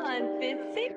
on, Fitzy.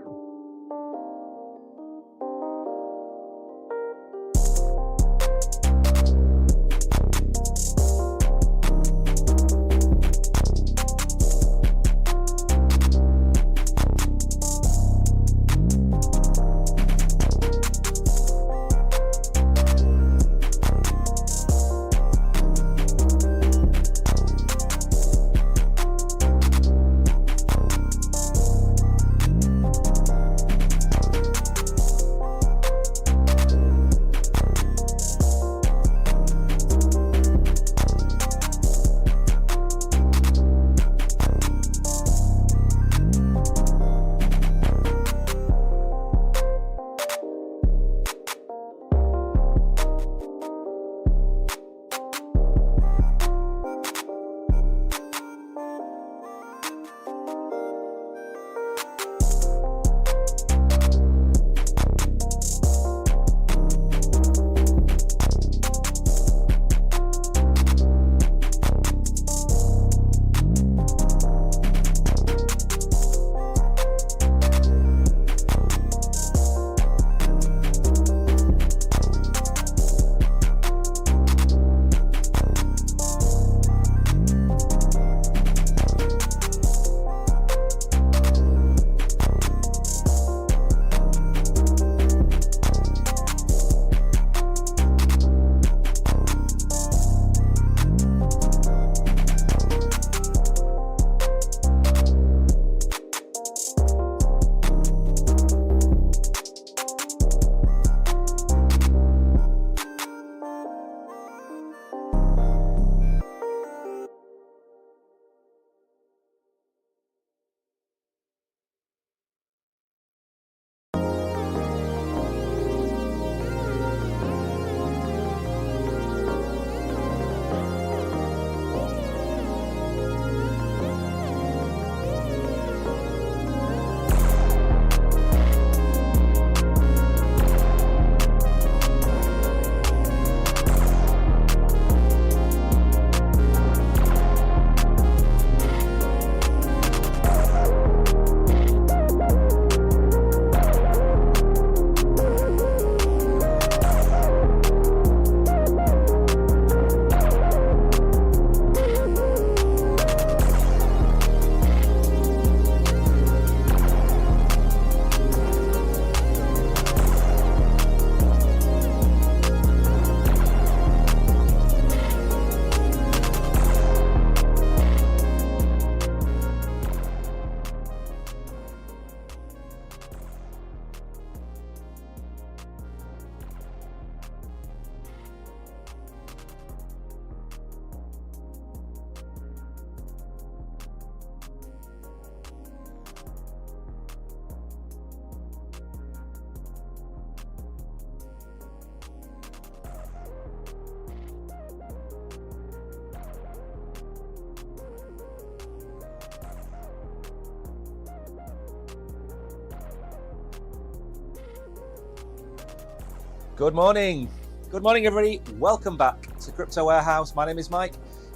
Good morning. Good morning, everybody. Welcome back to Crypto Warehouse. My name is Mike.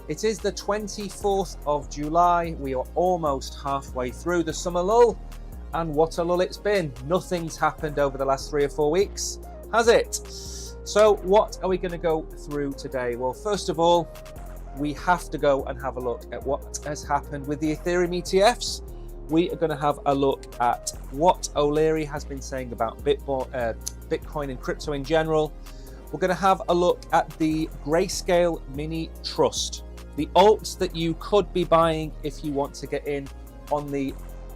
It is the 24th of July. We are almost halfway through the summer lull. And what a lull it's been. Nothing's happened over the last 3 or 4 weeks, has it? So what are we going to go through today? Well, first of all, we have to go and have a look at what has happened with the Ethereum ETFs. We are going to have a look at what O'Leary has been saying about Bitcoin and crypto in general. We're going to have a look at the Grayscale Mini Trust, the alts that you could be buying if you want to get in on the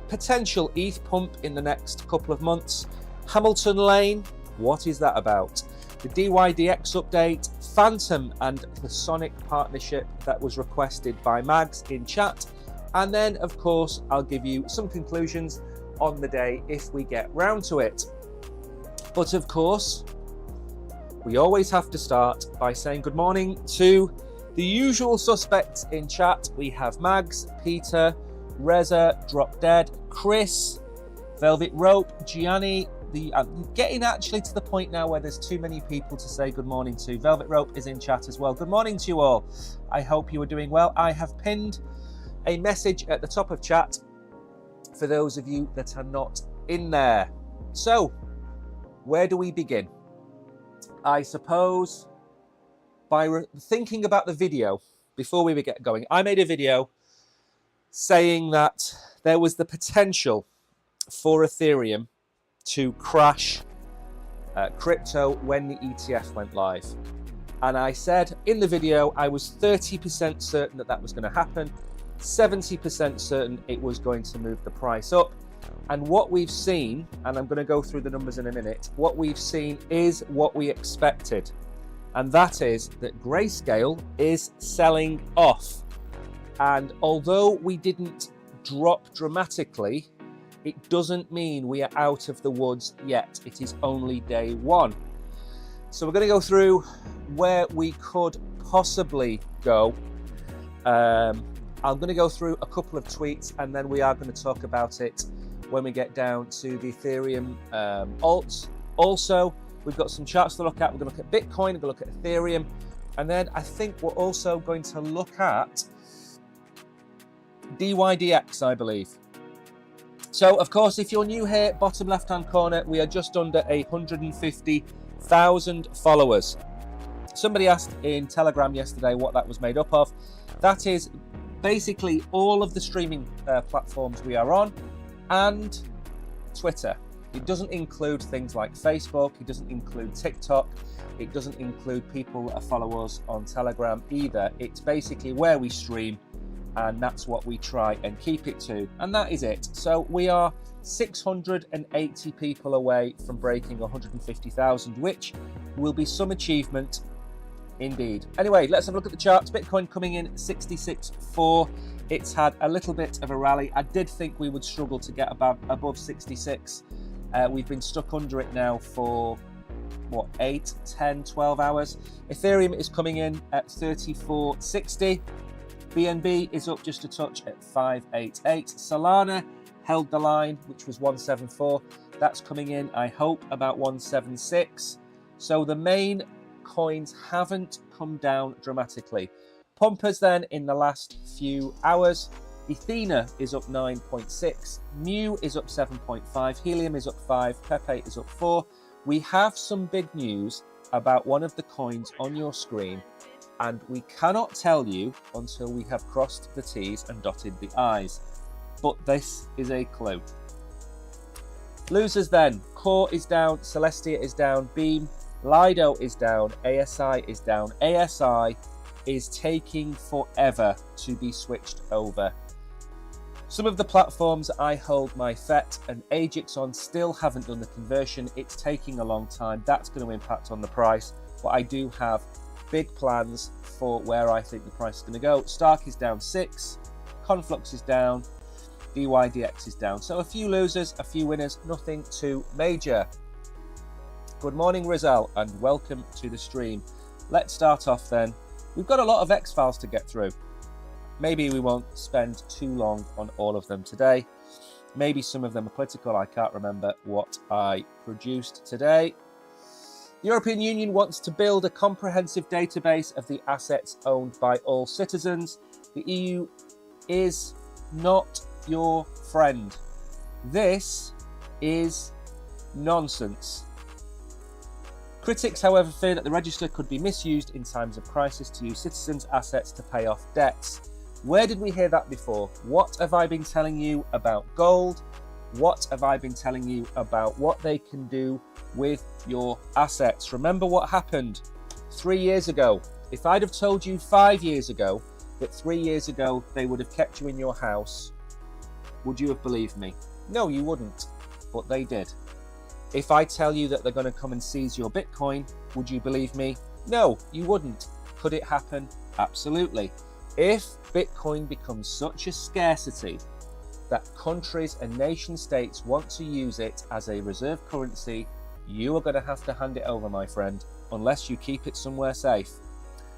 potential ETH pump in the next couple of months. Hamilton Lane, what is that about? The DYDX update, Phantom and the Sonic partnership that was requested by Mags in chat. And then, of course, I'll give you some conclusions on the day if we get round to it. But of course, we always have to start by saying good morning to the usual suspects in chat. We have Mags, Peter, Reza, Drop Dead, Chris, Velvet Rope, Gianni. I'm getting actually to the point now where there's too many people to say good morning to. Velvet Rope is in chat as well. Good morning to you all. I hope you are doing well. I have pinned a message at the top of chat for those of you that are not in there. So, where do we begin? I suppose by thinking about the video before we get going. I made a video saying that there was the potential for Ethereum to crash crypto when the ETF went live. And I said in the video, I was 30% certain that that was going to happen, 70% certain it was going to move the price up. And what we've seen, and I'm going to go through the numbers in a minute, what we've seen is what we expected. And that is that Grayscale is selling off. And although we didn't drop dramatically, it doesn't mean we are out of the woods yet. It is only day one. So we're going to go through where we could possibly go. I'm going to go through a couple of tweets, and then we are going to talk about it when we get down to the Ethereum alts. Also, we've got some charts to look at. We're going to look at Bitcoin, we're going to look at Ethereum, and then I think we're also going to look at DYDX, I believe. So, of course, if you're new here, bottom left-hand corner, we are just under 150,000 followers. Somebody asked in Telegram yesterday what that was made up of. That is basically all of the streaming platforms we are on and Twitter. It doesn't include things like Facebook, it doesn't include TikTok, it doesn't include people that follow us on Telegram either. It's basically where we stream, and that's what we try and keep it to, and that is it. So we are 680 people away from breaking 150,000, which will be some achievement indeed. Anyway, let's have a look at the charts. Bitcoin coming in 66.4. It's had a little bit of a rally. I did think we would struggle to get above 66. We've been stuck under it now for, 8, 10, 12 hours. Ethereum is coming in at 34.60. BNB is up just a touch at 588. Solana held the line, which was 174. That's coming in, I hope, about 176. So the main coins haven't come down dramatically. Pumpers then in the last few hours. Ethena is up 9.6. Mu is up 7.5. Helium is up 5. Pepe is up 4. We have some big news about one of the coins on your screen, and we cannot tell you until we have crossed the T's and dotted the I's. But this is a clue. Losers then. Core is down, Celestia is down, Beam, Lido is down, ASI is down. ASI is taking forever to be switched over. Some of the platforms I hold my FET and Agix on still haven't done the conversion. It's taking a long time. That's going to impact on the price, but I do have big plans for where I think the price is going to go. Stark is down 6, Conflux is down, DYDX is down. So a few losers, a few winners, nothing too major. Good morning, Rizal, and welcome to the stream. Let's start off then. We've got a lot of X-Files to get through. Maybe we won't spend too long on all of them today. Maybe some of them are political. I can't remember what I produced today. The European Union wants to build a comprehensive database of the assets owned by all citizens. The EU is not your friend. This is nonsense. Critics, however, fear that the register could be misused in times of crisis to use citizens' assets to pay off debts. Where did we hear that before? What have I been telling you about gold? What have I been telling you about what they can do with your assets? Remember what happened 3 years ago. If I'd have told you 5 years ago that 3 years ago they would have kept you in your house, would you have believed me? No, you wouldn't, but they did. If I tell you that they're going to come and seize your Bitcoin, would you believe me? No, you wouldn't. Could it happen? Absolutely. If Bitcoin becomes such a scarcity that countries and nation states want to use it as a reserve currency, you are going to have to hand it over, my friend, unless you keep it somewhere safe.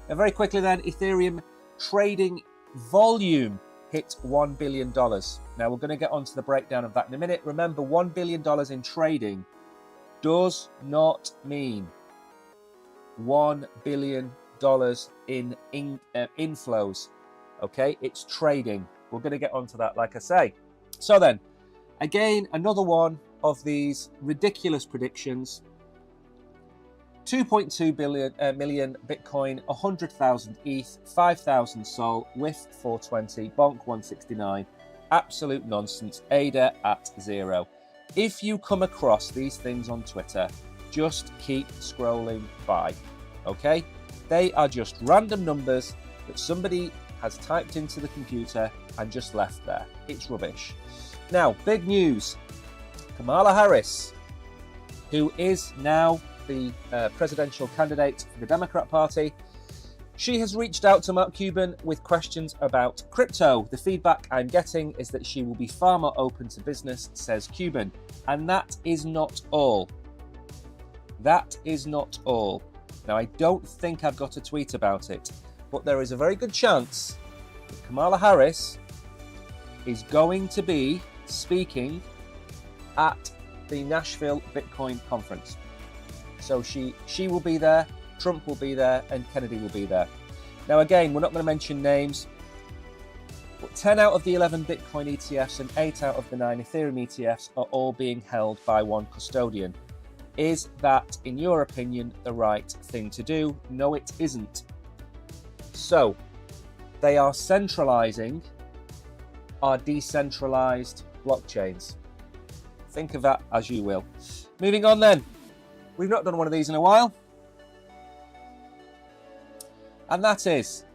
Now, very quickly then, Ethereum trading volume hit $1 billion. Now, we're going to get onto the breakdown of that in a minute. Remember, $1 billion in trading does not mean $1 billion in inflows. Okay, it's trading. We're going to get onto that, like I say. So then, Again, another one of these ridiculous predictions. 2.2 million Bitcoin, 100,000 ETH, 5,000 Sol, WIF 420, Bonk 169. Absolute nonsense. ADA at 0. If you come across these things on Twitter, just keep scrolling by, okay? They are just random numbers that somebody has typed into the computer and just left there. It's rubbish. Now, big news. Kamala Harris, who is now the presidential candidate for the Democrat Party, she has reached out to Mark Cuban with questions about crypto. The feedback I'm getting is that she will be far more open to business, says Cuban. And that is not all. That is not all. Now, I don't think I've got a tweet about it, but there is a very good chance that Kamala Harris is going to be speaking at the Nashville Bitcoin conference. So she will be there, Trump will be there, and Kennedy will be there. Now again, we're not going to mention names, but 10 out of the 11 Bitcoin ETFs and 8 out of the 9 Ethereum ETFs are all being held by one custodian. Is that, in your opinion, the right thing to do? No, it isn't. So, they are centralizing our decentralized blockchains. Think of that as you will. Moving on then. We've not done one of these in a while. And that is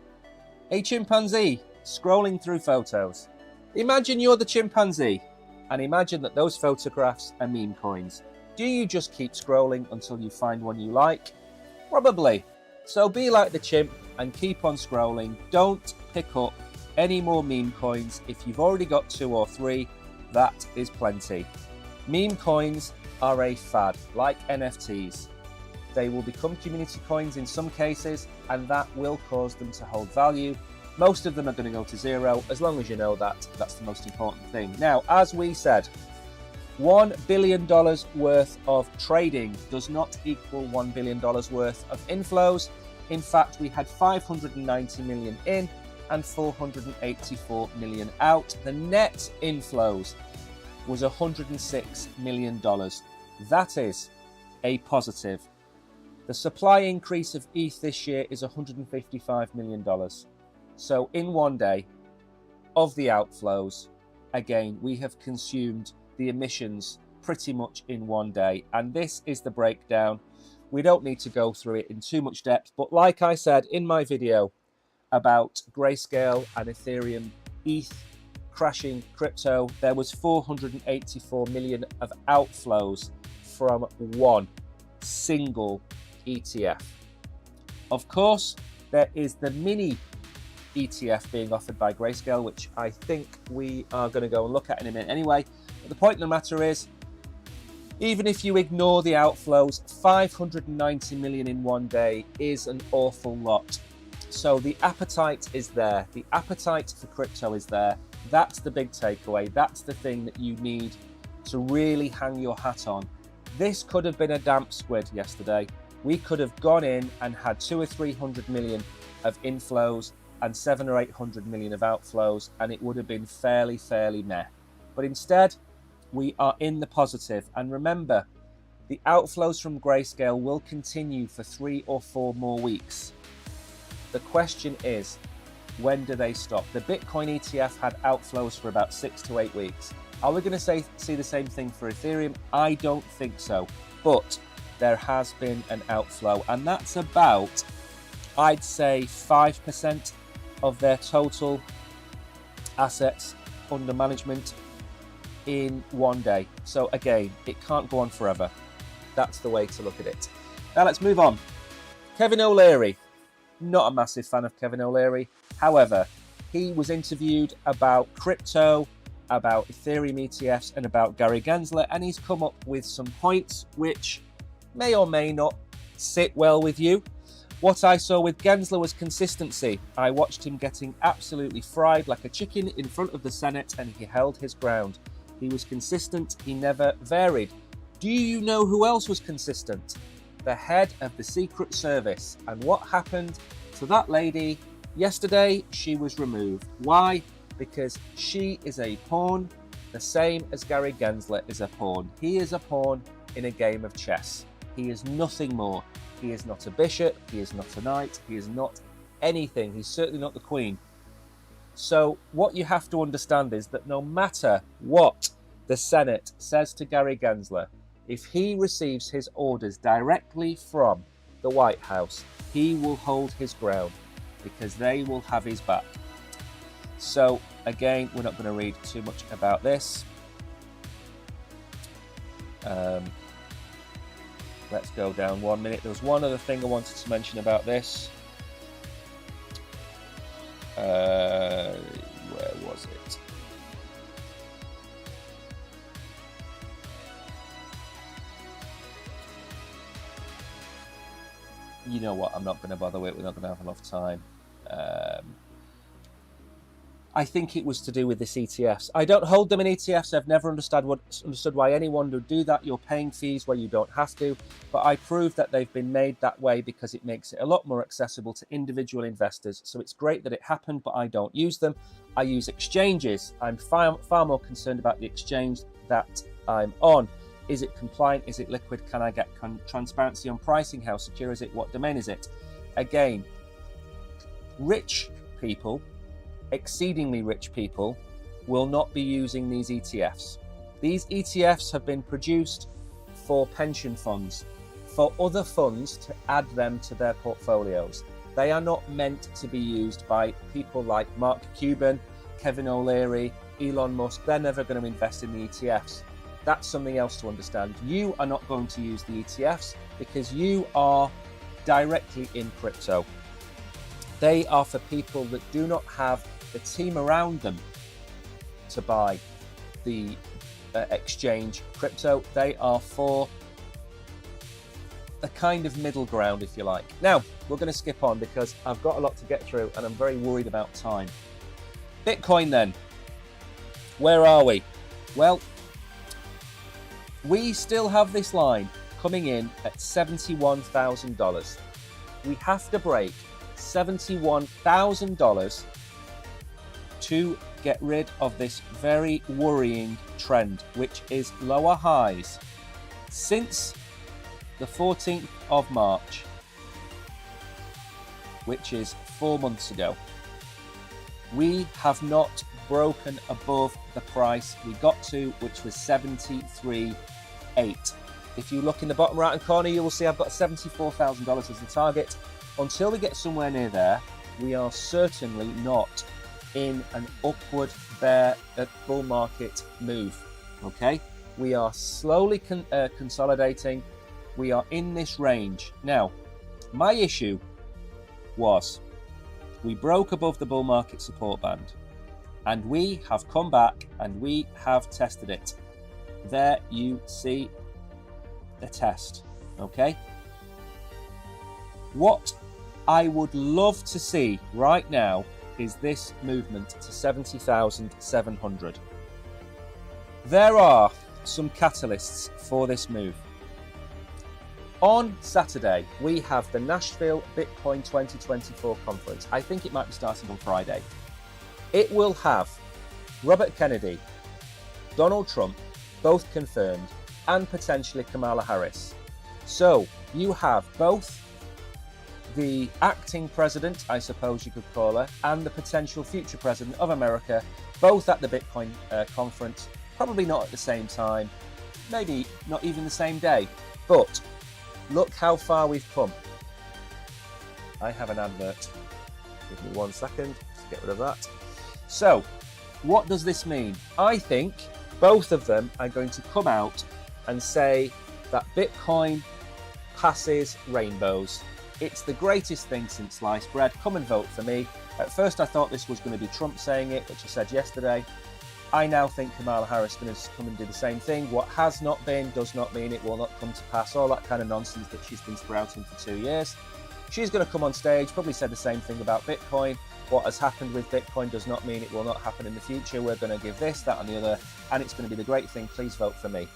a chimpanzee scrolling through photos. Imagine you're the chimpanzee and imagine that those photographs are meme coins. Do you just keep scrolling until you find one you like? Probably. So be like the chimp and keep on scrolling. Don't pick up any more meme coins. If you've already got 2 or 3, that is plenty. Meme coins are a fad, like NFTs. They will become community coins in some cases, and that will cause them to hold value. Most of them are going to go to 0, as long as you know that. That's the most important thing. Now, as we said, $1 billion worth of trading does not equal $1 billion worth of inflows. In fact, we had 590 million in and 484 million out. The net inflows was $106 million. That is a positive. The supply increase of ETH this year is $155 million. So in one day, of the outflows, again, we have consumed the emissions pretty much in one day. And this is the breakdown. We don't need to go through it in too much depth, but like I said in my video about Grayscale and Ethereum, ETH crashing crypto, there was 484 million of outflows from one single ETF. Of course, there is the mini ETF being offered by Grayscale, which I think we are going to go and look at in a minute anyway. But the point of the matter is, even if you ignore the outflows, 590 million in one day is an awful lot. So the appetite is there. The appetite for crypto is there. That's the big takeaway. That's the thing that you need to really hang your hat on. This could have been a damp squid yesterday. We could have gone in and had 200 or 300 million of inflows and 700 or 800 million of outflows, and it would have been fairly meh. But instead, we are in the positive. And remember, the outflows from Grayscale will continue for 3 or 4 more weeks. The question is, when do they stop? The Bitcoin ETF had outflows for about 6 to 8 weeks. Are we going to see the same thing for Ethereum? I don't think so. But there has been an outflow, and that's about, I'd say, 5% of their total assets under management in one day. So again, it can't go on forever. That's the way to look at it. Now let's move on. Kevin O'Leary. Not a massive fan of Kevin O'Leary. However, he was interviewed about crypto, about Ethereum ETFs, and about Gary Gensler, and he's come up with some points which may or may not sit well with you. What I saw with Gensler was consistency. I watched him getting absolutely fried like a chicken in front of the Senate, and he held his ground. He was consistent, he never varied. Do you know who else was consistent? The head of the Secret Service. And what happened to that lady? Yesterday, she was removed. Why? Because she is a pawn the same as Gary Gensler is a pawn. He is a pawn in a game of chess. He is nothing more. He is not a bishop, he is not a knight, he is not anything. He's certainly not the queen. So what you have to understand is that no matter what the Senate says to Gary Gensler, if he receives his orders directly from the White House, he will hold his ground because they will have his back. So again, we're not going to read too much about this. Let's go down 1 minute. There was one other thing I wanted to mention about this. Where was it? You know what? I'm not going to bother with it. We're not going to have enough time. I think it was to do with this ETFs. I don't hold them in ETFs. I've never understood why anyone would do that. You're paying fees where you don't have to. But I proved that they've been made that way because it makes it a lot more accessible to individual investors. So it's great that it happened, but I don't use them. I use exchanges. I'm far more concerned about the exchange that I'm on. Is it compliant? Is it liquid? Can I get transparency on pricing? How secure is it? What domain is it? Again, rich people, exceedingly rich people, will not be using these ETFs. These ETFs have been produced for pension funds, for other funds to add them to their portfolios. They are not meant to be used by people like Mark Cuban, Kevin O'Leary, Elon Musk. They're never going to invest in the ETFs. That's something else to understand. You are not going to use the ETFs because you are directly in crypto. They are for people that do not have the team around them to buy the exchange crypto. They are for a kind of middle ground, if you like. Now, we're going to skip on because I've got a lot to get through and I'm very worried about time. Bitcoin then. Where are we? Well, we still have this line coming in at $71,000. We have to break $71,000 to get rid of this very worrying trend, which is lower highs since the 14th of March, which is 4 months ago. We have not broken above the price we got to, which was 73.8. If you look in the bottom right hand corner, you will see I've got $74,000 as the target. Until we get somewhere near there, we are certainly not in an upward bull market move. Okay, we are slowly consolidating. We are in this range now. My issue was we broke above the bull market support band, and we have come back and we have tested it. There you see the test. Okay, what I would love to see right now is this movement to 70,700. There are some catalysts for this move. On Saturday, we have the Nashville Bitcoin 2024 conference. I think it might be starting on Friday. It will have Robert Kennedy, Donald Trump, both confirmed, and potentially Kamala Harris. So you have both the acting president, I suppose you could call her, and the potential future president of America, both at the Bitcoin conference, probably not at the same time, maybe not even the same day, but look how far we've come. I have an advert. Give me 1 second to get rid of that. So, what does this mean? I think both of them are going to come out and say that Bitcoin passes rainbows. It's the greatest thing since sliced bread. Come and vote for me. At first I thought this was going to be Trump saying it, which I said yesterday. I now think Kamala Harris is going to come and do the same thing. What has not been does not mean it will not come to pass. All that kind of nonsense that she's been sprouting for 2 years. She's going to come on stage, probably said the same thing about Bitcoin. What has happened with Bitcoin does not mean it will not happen in the future. We're going to give this, that and the other, and it's going to be the great thing. Please vote for me.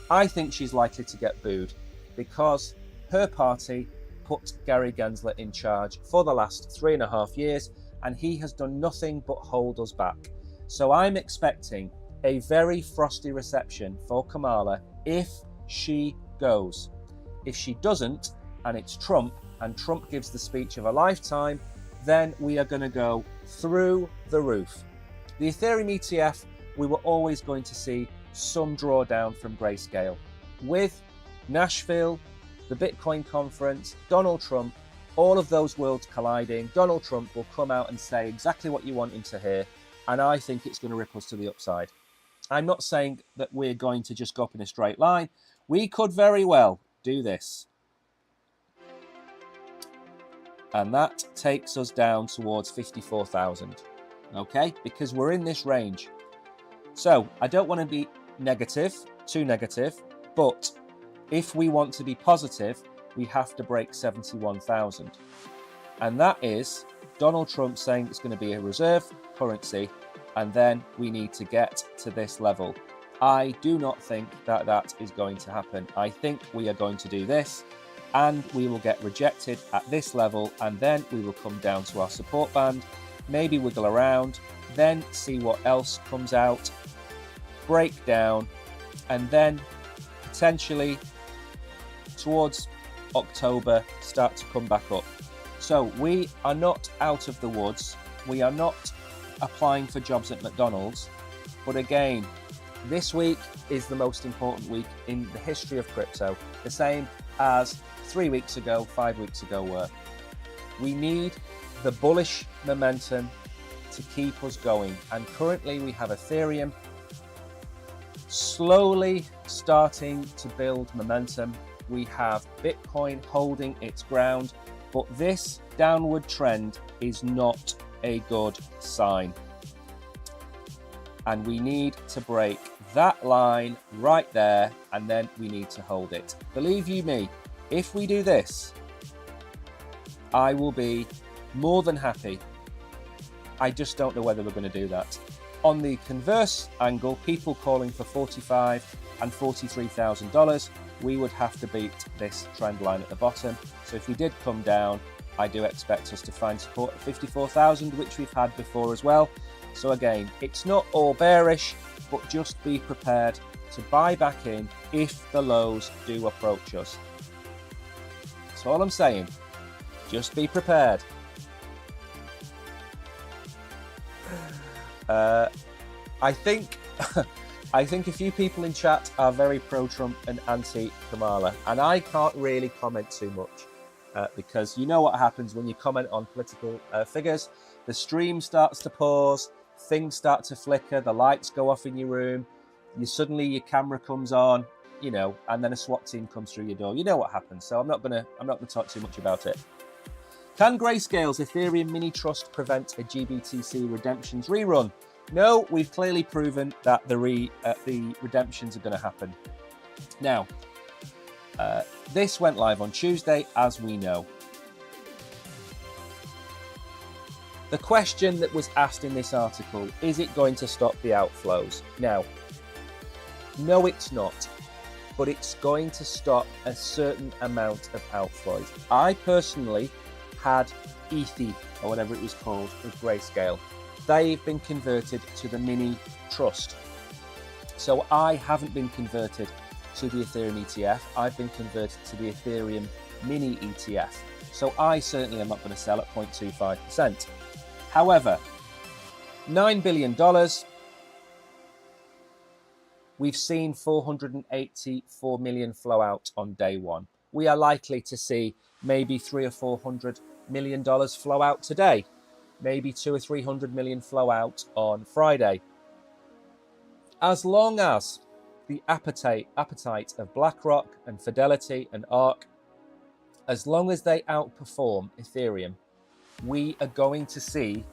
I think she's likely to get booed because her party put Gary Gensler in charge for the last 3.5 years, and he has done nothing but hold us back. So I'm expecting a very frosty reception for Kamala if she goes. If she doesn't, and it's Trump, and Trump gives the speech of a lifetime, then we are going to go through the roof. The Ethereum ETF, we were always going to see some drawdown from Grayscale. With Nashville, the Bitcoin conference, Donald Trump, all of those worlds colliding, Donald Trump will come out and say exactly what you want him to hear, and I think it's going to rip us to the upside. I'm not saying that we're going to just go up in a straight line. We could very well do this. And that takes us down towards 54,000, okay? Because we're in this range. So I don't want to be negative, too negative, but if we want to be positive, we have to break 71,000. And that is Donald Trump saying it's going to be a reserve currency, and then we need to get to this level. I do not think that that is going to happen. I think we are going to do this, and we will get rejected at this level, and then we will come down to our support band, maybe wiggle around, then see what else comes out, break down, and then potentially towards October start to come back up. So we are not out of the woods. We are not applying for jobs at McDonald's. But again, this week is the most important week in the history of crypto, the same as 3 weeks ago, 5 weeks ago were. We need the bullish momentum to keep us going. And currently we have Ethereum slowly starting to build momentum. We have Bitcoin holding its ground, but this downward trend is not a good sign. And we need to break that line right there, and then we need to hold it. Believe you me, if we do this, I will be more than happy. I just don't know whether we're going to do that. On the converse angle, people calling for $45,000 and $43,000, we would have to beat this trend line at the bottom. So if we did come down, I do expect us to find support at 54,000, which we've had before as well. So again, it's not all bearish, but just be prepared to buy back in if the lows do approach us. That's all I'm saying. Just be prepared. I think a few people in chat are very pro-Trump and anti-Kamala, and I can't really comment too much because you know what happens when you comment on political figures. The stream starts to pause, things start to flicker, the lights go off in your room, suddenly your camera comes on, you know, and then a SWAT team comes through your door. You know what happens, so I'm not gonna talk too much about it. Can Grayscale's Ethereum mini trust prevent a GBTC redemptions rerun? No, we've clearly proven that the redemptions are going to happen. Now, this went live on Tuesday, as we know. The question that was asked in this article, is it going to stop the outflows? Now, no, it's not, but it's going to stop a certain amount of outflows. I personally had ETH, or whatever it was called, with Grayscale. They've been converted to the mini trust. So I haven't been converted to the Ethereum ETF. I've been converted to the Ethereum mini ETF. So I certainly am not going to sell at 0.25%. However, $9 billion, we've seen 484 million flow out on day one. We are likely to see maybe $300 or $400 million flow out today. Maybe 200 or 300 million flow out on Friday. As long as the appetite of BlackRock and Fidelity and ARK, as long as they outperform Ethereum, we are going to see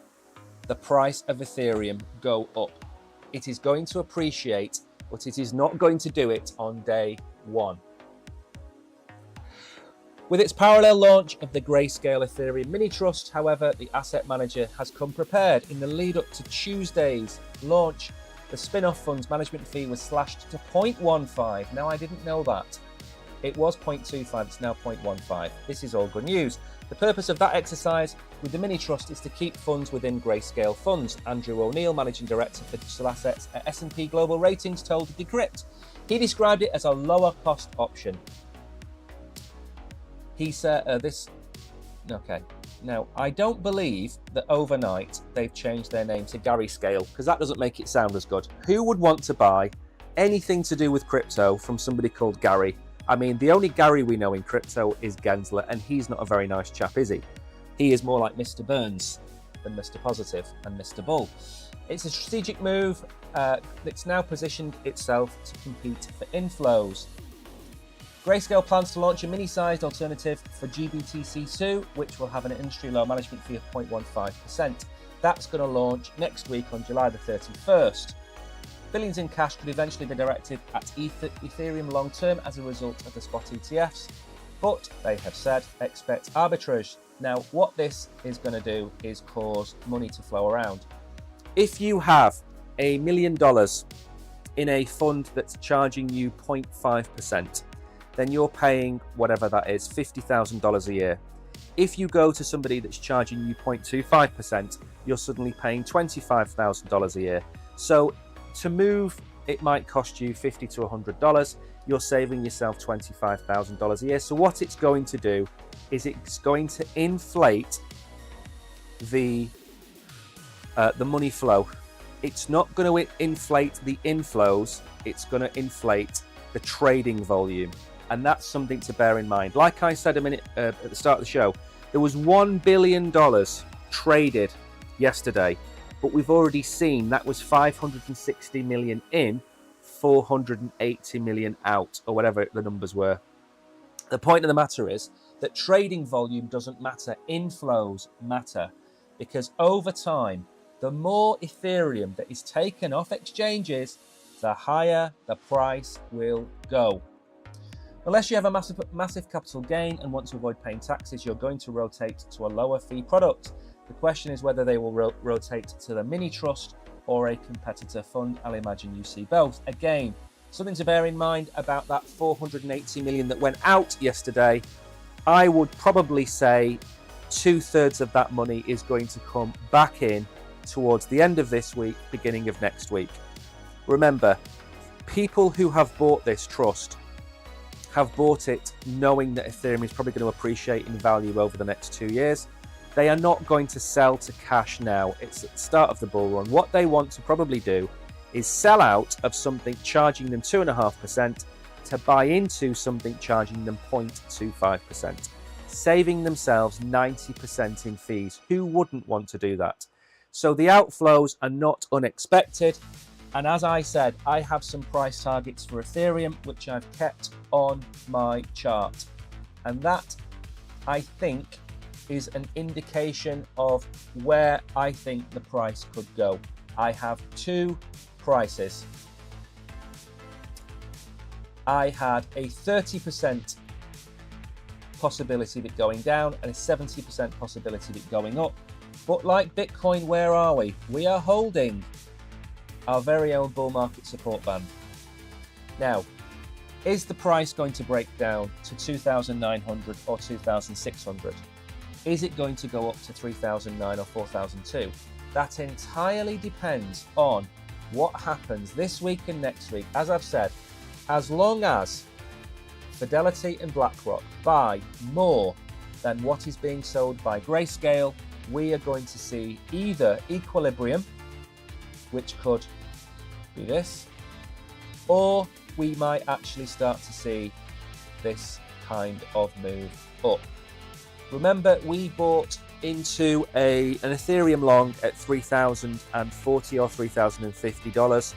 the price of Ethereum go up. It is going to appreciate, but it is not going to do it on day one. With its parallel launch of the Grayscale Ethereum Mini Trust, however, the asset manager has come prepared. In the lead up to Tuesday's launch, the spin-off fund's management fee was slashed to 0.15. Now, I didn't know that. It was 0.25, it's now 0.15. This is all good news. The purpose of that exercise with the mini trust is to keep funds within Grayscale Funds. Andrew O'Neill, Managing Director for Digital Assets at S&P Global Ratings, told Decrypt. He described it as a lower cost option. He said okay. Now, I don't believe that overnight they've changed their name to Garyscale, because that doesn't make it sound as good. Who would want to buy anything to do with crypto from somebody called Gary? I mean, the only Gary we know in crypto is Gensler, and he's not a very nice chap, is he? He is more like Mr. Burns than Mr. Positive and Mr. Bull. It's a strategic move that's now positioned itself to compete for inflows. Grayscale plans to launch a mini-sized alternative for GBTC2, which will have an industry low management fee of 0.15%. That's going to launch next week on July the 31st. Billions in cash could eventually be directed at Ethereum long-term as a result of the spot ETFs, but they have said expect arbitrage. Now, what this is going to do is cause money to flow around. If you have $1 million in a fund that's charging you 0.5%, then you're paying whatever that is, $50,000 a year. If you go to somebody that's charging you 0.25%, you're suddenly paying $25,000 a year. So to move, it might cost you $50 to $100. You're saving yourself $25,000 a year. So what it's going to do is it's going to inflate the money flow. It's not going to inflate the inflows. It's going to inflate the trading volume. And that's something to bear in mind. Like I said a minute at the start of the show, there was $1 billion traded yesterday, but we've already seen that was 560 million in, 480 million out, or whatever the numbers were. The point of the matter is that trading volume doesn't matter, inflows matter, because over time, the more Ethereum that is taken off exchanges, the higher the price will go. Unless you have a massive capital gain and want to avoid paying taxes, you're going to rotate to a lower fee product. The question is whether they will rotate to the mini trust or a competitor fund. I'll imagine you see both. Again, something to bear in mind about that 480 million that went out yesterday. I would probably say 2/3 of that money is going to come back in towards the end of this week, beginning of next week. Remember, people who have bought this trust have bought it knowing that Ethereum is probably going to appreciate in value over the next 2 years. They are not going to sell to cash now. It's at the start of the bull run. What they want to probably do is sell out of something charging them 2.5% to buy into something charging them 0.25%, saving themselves 90% in fees. Who wouldn't want to do that? So the outflows are not unexpected. And as I said, I have some price targets for Ethereum, which I've kept on my chart. And that, I think, is an indication of where I think the price could go. I have two prices. I had a 30% possibility of it going down and a 70% possibility of it going up. But like Bitcoin, where are we? We are holding our very own bull market support band. Now, is the price going to break down to 2,900 or 2,600? Is it going to go up to 3,009 or 4,002? That entirely depends on what happens this week and next week. As I've said, as long as Fidelity and BlackRock buy more than what is being sold by Grayscale, we are going to see either equilibrium, which could be this, or we might actually start to see this kind of move up. Remember, we bought into an Ethereum long at $3,040 or $3,050.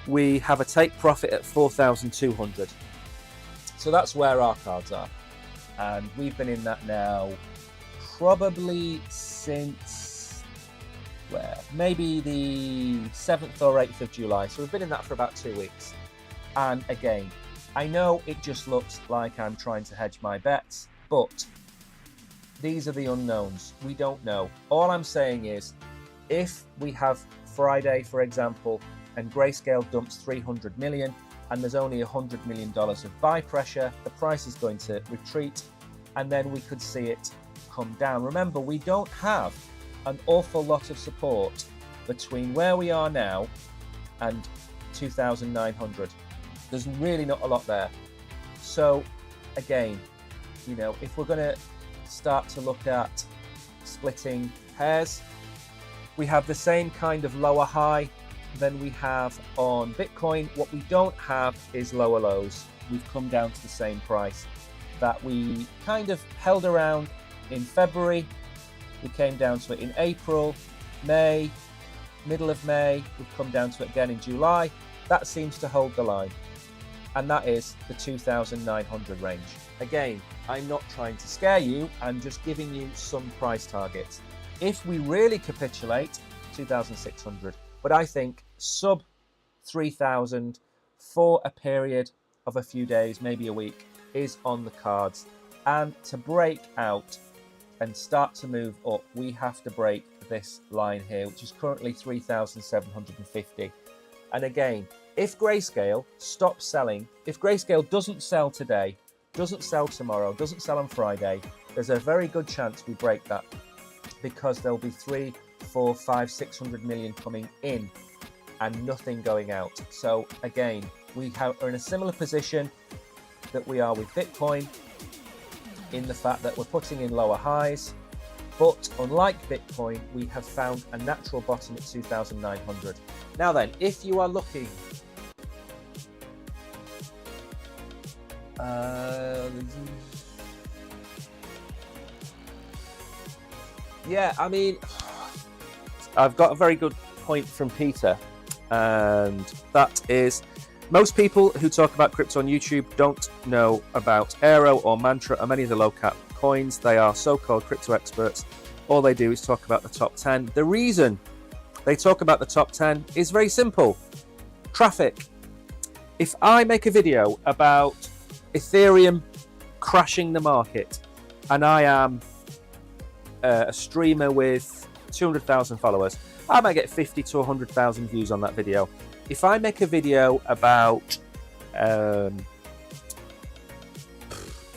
We have a take profit at 4,200. So that's where our cards are. And we've been in that now probably since maybe the 7th or 8th of July. So we've been in that for about 2 weeks. And again, I know it just looks like I'm trying to hedge my bets, but these are the unknowns. We don't know. All I'm saying is, if we have Friday, for example, and Grayscale dumps 300 million, and there's only $100 million of buy pressure, the price is going to retreat, and then we could see it come down. Remember, we don't have an awful lot of support between where we are now and 2,900. There's really not a lot there. So again, you know, if we're going to start to look at splitting hairs, we have the same kind of lower high than we have on Bitcoin. What we don't have is lower lows. We've come down to the same price that we kind of held around in February. We came down to it in April, May, middle of May. We've come down to it again in July. That seems to hold the line, and that is the 2,900 range. Again, I'm not trying to scare you, I'm just giving you some price targets. If we really capitulate, 2,600, but I think sub 3,000 for a period of a few days, maybe a week, is on the cards. And to break out and start to move up, we have to break this line here, which is currently 3,750. And again, if Grayscale stops selling, if Grayscale doesn't sell today, doesn't sell tomorrow, doesn't sell on Friday, there's a very good chance we break that, because there'll be 3, 4, 5, 600 million coming in and nothing going out. So again, we are in a similar position that we are with Bitcoin, in the fact that we're putting in lower highs, but unlike Bitcoin, we have found a natural bottom at 2,900. Now then, if you are looking yeah, I mean, I've got a very good point from Peter, and that is, most people who talk about crypto on YouTube don't know about Aero or Mantra or many of the low-cap coins. They are so-called crypto experts. All they do is talk about the top 10. The reason they talk about the top 10 is very simple. Traffic. If I make a video about Ethereum crashing the market, and I am a streamer with 200,000 followers, I might get 50 to 100,000 views on that video. If I make a video about ETH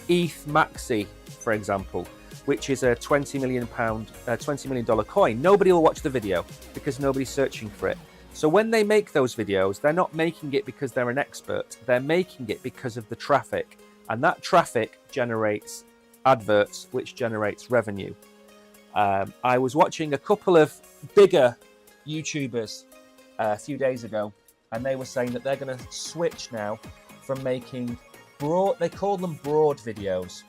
Maxi, for example, which is a $20 million coin, nobody will watch the video because nobody's searching for it. So when they make those videos, they're not making it because they're an expert. They're making it because of the traffic, and that traffic generates adverts, which generates revenue. I was watching a couple of bigger YouTubers a few days ago, and they were saying that they're going to switch now from making broad, they call them broad videos.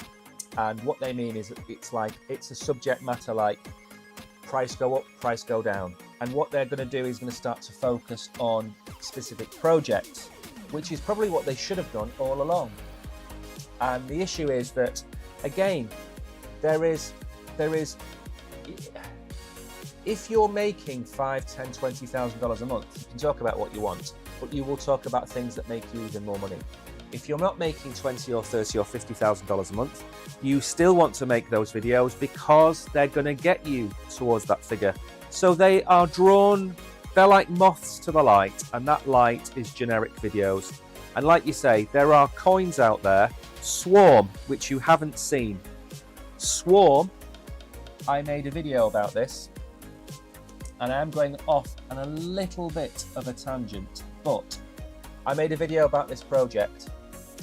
And what they mean is it's a subject matter like price go up, price go down. And what they're going to do is going to start to focus on specific projects, which is probably what they should have done all along. And the issue is that, again, there is if you're making $5,000, $10,000, $20,000 a month, you can talk about what you want, but you will talk about things that make you even more money. If you're not making $20,000 or $30,000 or $50,000 a month, you still want to make those videos because they're going to get you towards that figure. So they are drawn, they're like moths to the light, and that light is generic videos. And like you say, there are coins out there, Swarm, which you haven't seen. Swarm, I made a video about this, and I'm going off on a little bit of a tangent, but I made a video about this project,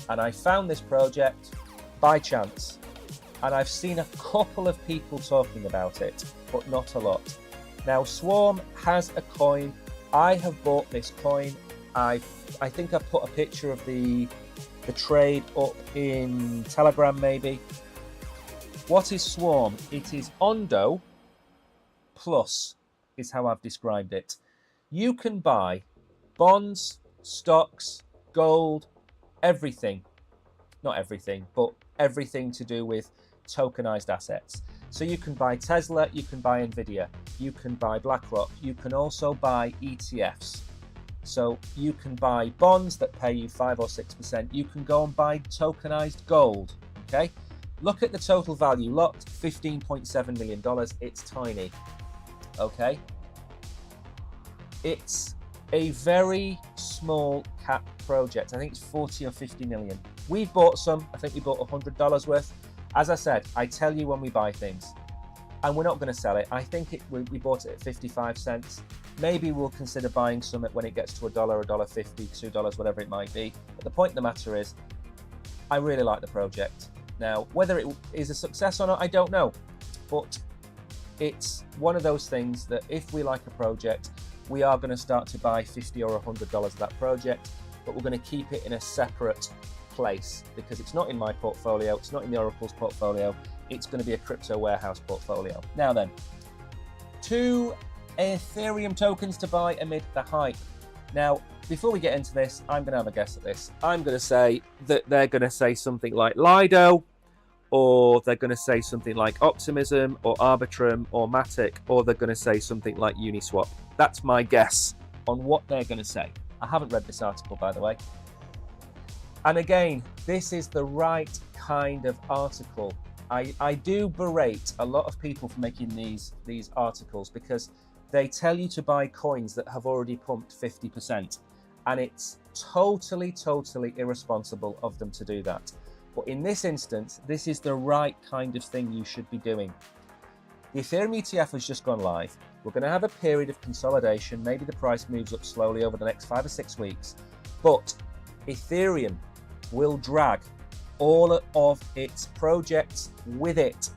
and I found this project by chance, and I've seen a couple of people talking about it, but not a lot. Now, Swarm has a coin. I have bought this coin. I think I put a picture of the trade up in Telegram, maybe. What is Swarm? It is Ondo Plus, is how I've described it. You can buy bonds, stocks, gold, everything. Not everything, but everything to do with tokenized assets. So you can buy Tesla, you can buy Nvidia, you can buy BlackRock, you can also buy ETFs. So you can buy bonds that pay you 5 or 6%. You can go and buy tokenized gold, okay? Look at the total value locked, $15.7 million. It's tiny, okay? It's a very small cap project. I think it's 40 or 50 million. We've bought some. I think we bought $100 worth. As I said, I tell you when we buy things, and we're not going to sell it. I think we bought it at 55 cents. Maybe we'll consider buying some when it gets to $1, $1.50, $2, whatever it might be. But the point of the matter is, I really like the project. Now, whether it is a success or not, I don't know. But it's one of those things that if we like a project, we are going to start to buy $50 or $100 of that project, but we're going to keep it in a separate place because it's not in my portfolio, it's not in the Oracle's portfolio, it's going to be a crypto warehouse portfolio. Now then, 2 Ethereum tokens to buy amid the hype. Now, before we get into this, I'm going to have a guess at this. I'm going to say that they're going to say something like Lido, or they're going to say something like Optimism, or Arbitrum, or Matic, or they're going to say something like Uniswap. That's my guess on what they're going to say. I haven't read this article, by the way. And again, this is the right kind of article. I do berate a lot of people for making these articles because they tell you to buy coins that have already pumped 50%. And it's totally irresponsible of them to do that. But in this instance, this is the right kind of thing you should be doing. The Ethereum ETF has just gone live. We're going to have a period of consolidation. Maybe the price moves up slowly over the next 5 or 6 weeks. But Ethereum will drag all of its projects with it.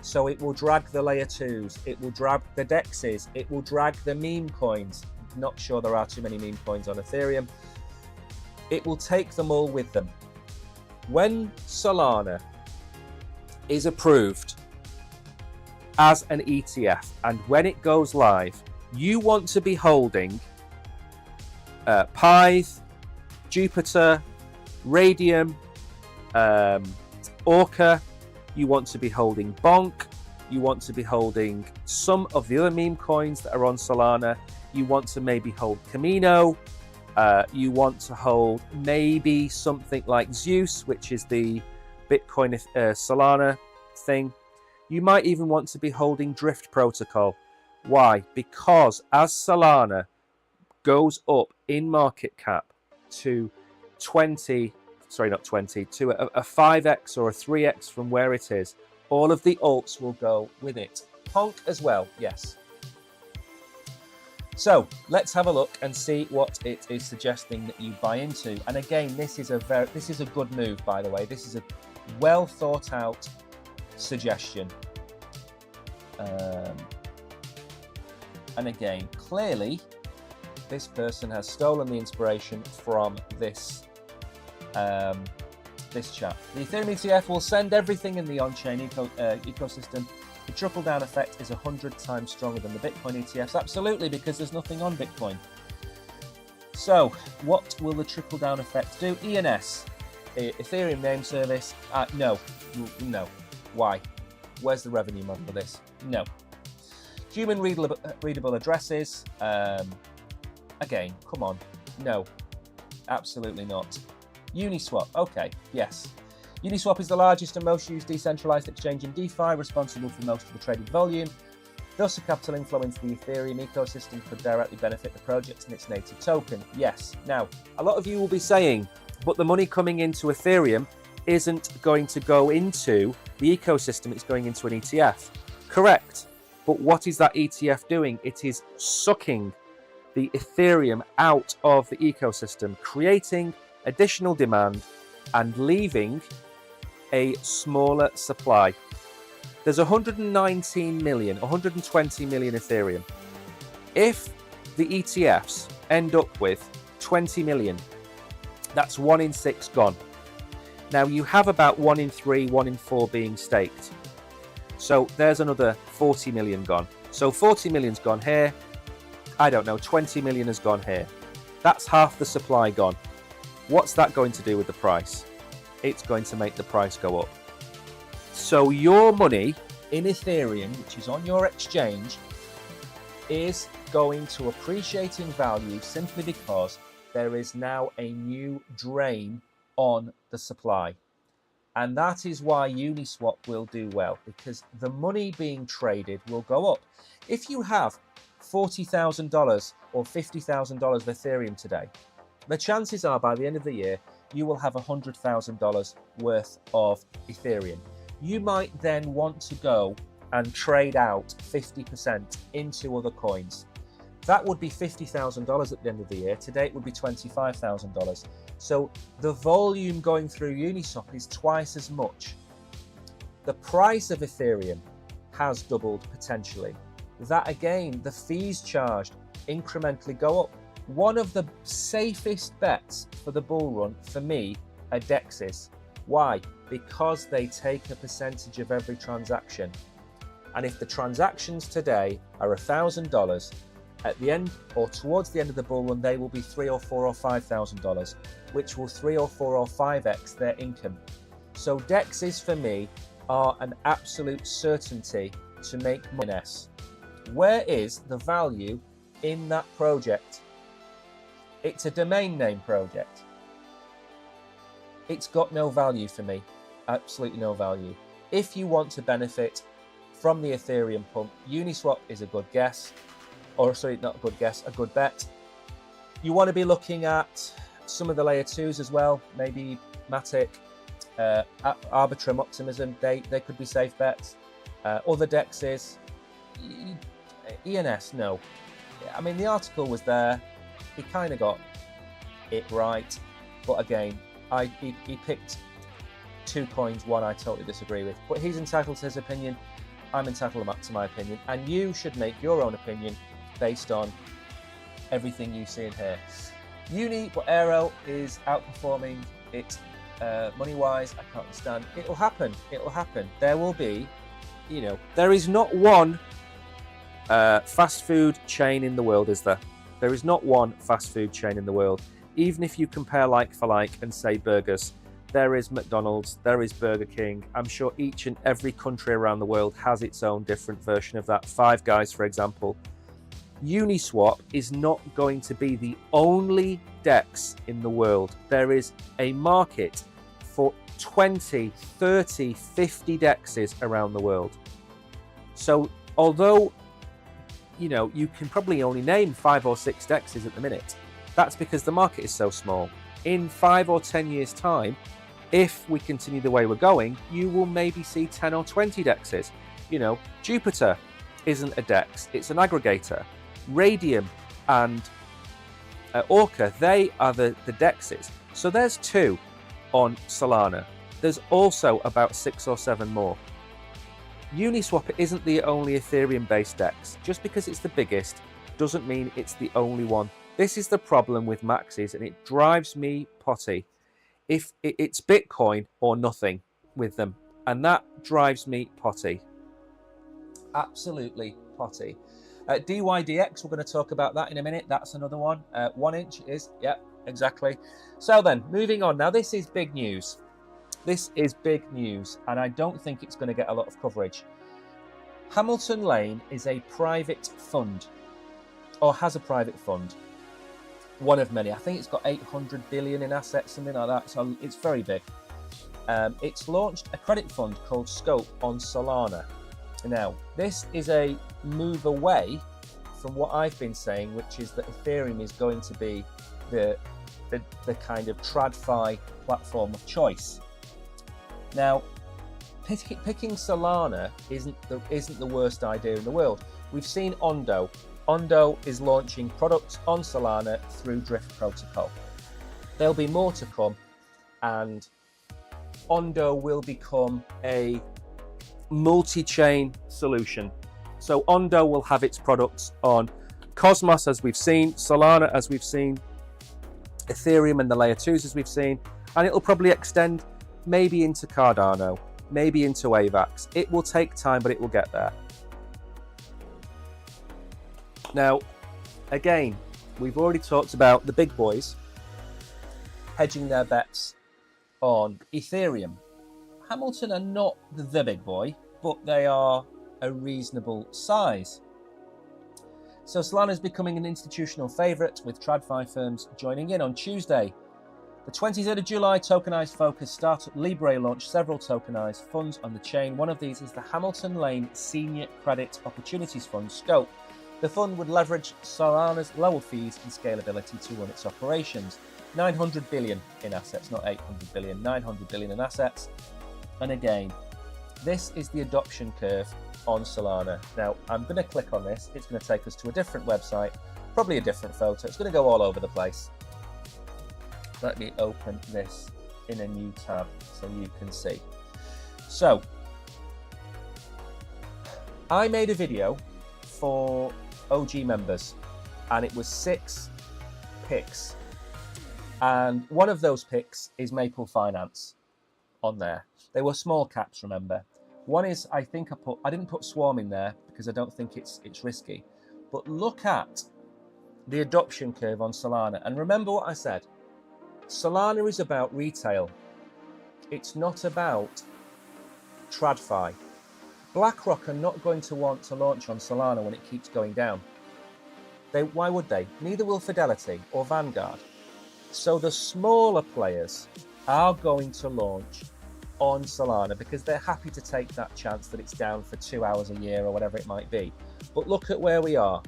So it will drag the layer 2s, it will drag the DEXs, it will drag the meme coins. Not sure there are too many meme coins on Ethereum. It will take them all with them. When Solana is approved as an ETF and when it goes live, you want to be holding Pyth, Jupiter, Radium, Orca, you want to be holding Bonk, you want to be holding some of the other meme coins that are on Solana, you want to maybe hold Camino, you want to hold maybe something like Zeus, which is the Bitcoin Solana thing. You might even want to be holding Drift Protocol. Why? Because as Solana goes up in market cap to a 5x or a 3x from where it is, all of the alts will go with it. Honk as well, yes. So let's have a look and see what it is suggesting that you buy into. And again, this is a good move, by the way. This is a well thought out suggestion. And again, clearly, this person has stolen the inspiration from this this chap. The Ethereum ETF will send everything in the on-chain ecosystem. The trickle-down effect is 100 times stronger than the Bitcoin ETFs. Absolutely, because there's nothing on Bitcoin. So, what will the trickle-down effect do? ENS, Ethereum name service. No. Why? Where's the revenue model for this? No. Human readable addresses. Again, come on. No. Absolutely not. Uniswap. Okay, yes. Uniswap is the largest and most used decentralized exchange in DeFi, responsible for most of the traded volume. Thus, a capital inflow into the Ethereum ecosystem could directly benefit the project and its native token. Yes. Now, a lot of you will be saying, but the money coming into Ethereum isn't going to go into the ecosystem, it's going into an ETF. Correct. But what is that ETF doing? It is sucking the Ethereum out of the ecosystem, creating additional demand and leaving a smaller supply. There's 119 million, 120 million Ethereum. If the ETFs end up with 20 million, that's 1 in 6 gone. Now you have about 1 in 3, 1 in 4 being staked. So there's another 40 million gone. So 40 million's gone here. I don't know, 20 million has gone here. That's half the supply gone. What's that going to do with the price? It's going to make the price go up. So your money in Ethereum, which is on your exchange, is going to appreciate in value simply because there is now a new drain on the supply. And that is why Uniswap will do well, because the money being traded will go up. If you have $40,000 or $50,000 of Ethereum today, the chances are by the end of the year, you will have $100,000 worth of Ethereum. You might then want to go and trade out 50% into other coins. That would be $50,000 at the end of the year. Today it would be $25,000. So the volume going through Uniswap is twice as much. The price of Ethereum has doubled potentially. That again, the fees charged incrementally go up. One of the safest bets for the bull run for me are DEXs. Why? Because they take a percentage of every transaction. And if the transactions today are $1,000, at the end or towards the end of the bull run, they will be $3,000 or $4,000 or $5,000, which will 3 or 4 or 5x their income. So DEXs for me are an absolute certainty to make money. Where is the value in that project? It's a domain name project. It's got no value for me, absolutely no value. If you want to benefit from the Ethereum pump, Uniswap is a good guess. Or sorry, not a good guess, a good bet. You want to be looking at some of the layer 2s as well, maybe Matic, Arbitrum, Optimism, they could be safe bets. Other DEXs, ENS, no. I mean, the article was there, he kind of got it right, but again, he picked 2 coins, one I totally disagree with, but he's entitled to his opinion, I'm entitled to my opinion, and you should make your own opinion based on everything you see in here. Uni, but Aero is outperforming it money-wise. I can't understand. It'll happen. It'll happen. There will be, there is not one fast food chain in the world, is there? There is not one fast food chain in the world. Even if you compare like for like and say burgers, there is McDonald's, there is Burger King. I'm sure each and every country around the world has its own different version of that. Five Guys, for example. Uniswap is not going to be the only DEX in the world. There is a market for 20, 30, 50 DEXs around the world. So although, you can probably only name 5 or 6 DEXs at the minute, that's because the market is so small. In 5 or 10 years' time, if we continue the way we're going, you will maybe see 10 or 20 DEXs. Jupiter isn't a DEX, it's an aggregator. Radium and Orca, they are the DEXs. So there's 2 on Solana. There's also about 6 or 7 more. Uniswap isn't the only Ethereum-based DEX. Just because it's the biggest doesn't mean it's the only one. This is the problem with maxis, and it drives me potty. If it's Bitcoin or nothing with them, and that drives me potty. Absolutely potty. DYDX, we're going to talk about that in a minute. That's another one. 1 inch is, yep, exactly. So then, moving on. Now, this is big news. This is big news, and I don't think it's going to get a lot of coverage. Hamilton Lane is a private fund, or has a private fund. One of many. I think it's got 800 billion in assets, something like that. So it's very big. It's launched a credit fund called Scope on Solana. Now, this is a move away from what I've been saying, which is that Ethereum is going to be the kind of TradFi platform of choice. Now, picking Solana isn't the worst idea in the world. We've seen Ondo. Ondo is launching products on Solana through Drift Protocol. There'll be more to come, and Ondo will become a multi-chain solution. So Ondo will have its products on Cosmos, as we've seen, Solana, as we've seen, Ethereum and the layer 2s, as we've seen, and it'll probably extend maybe into Cardano, maybe into AVAX. It will take time, but it will get there. Now, again, we've already talked about the big boys hedging their bets on Ethereum. Hamilton are not the big boy, but they are a reasonable size. So Solana is becoming an institutional favourite, with TradFi firms joining in on Tuesday. The 23rd of July, tokenized focused startup Libre launched several tokenized funds on the chain. One of these is the Hamilton Lane Senior Credit Opportunities Fund, SCOPE. The fund would leverage Solana's lower fees and scalability to run its operations. 900 billion in assets, not 800 billion, 900 billion in assets. And again, this is the adoption curve on Solana. Now, I'm going to click on this. It's going to take us to a different website, probably a different photo. It's going to go all over the place. Let me open this in a new tab so you can see. So, I made a video for OG members, and it was 6 picks. And one of those picks is Maple Finance on there. They were small caps, remember. One is, I think I didn't put Swarm in there because I don't think it's risky. But look at the adoption curve on Solana. And remember what I said. Solana is about retail. It's not about TradFi. BlackRock are not going to want to launch on Solana when it keeps going down. Why would they? Neither will Fidelity or Vanguard. So the smaller players are going to launch on Solana because they're happy to take that chance that it's down for 2 hours a year or whatever it might be. But look at where we are.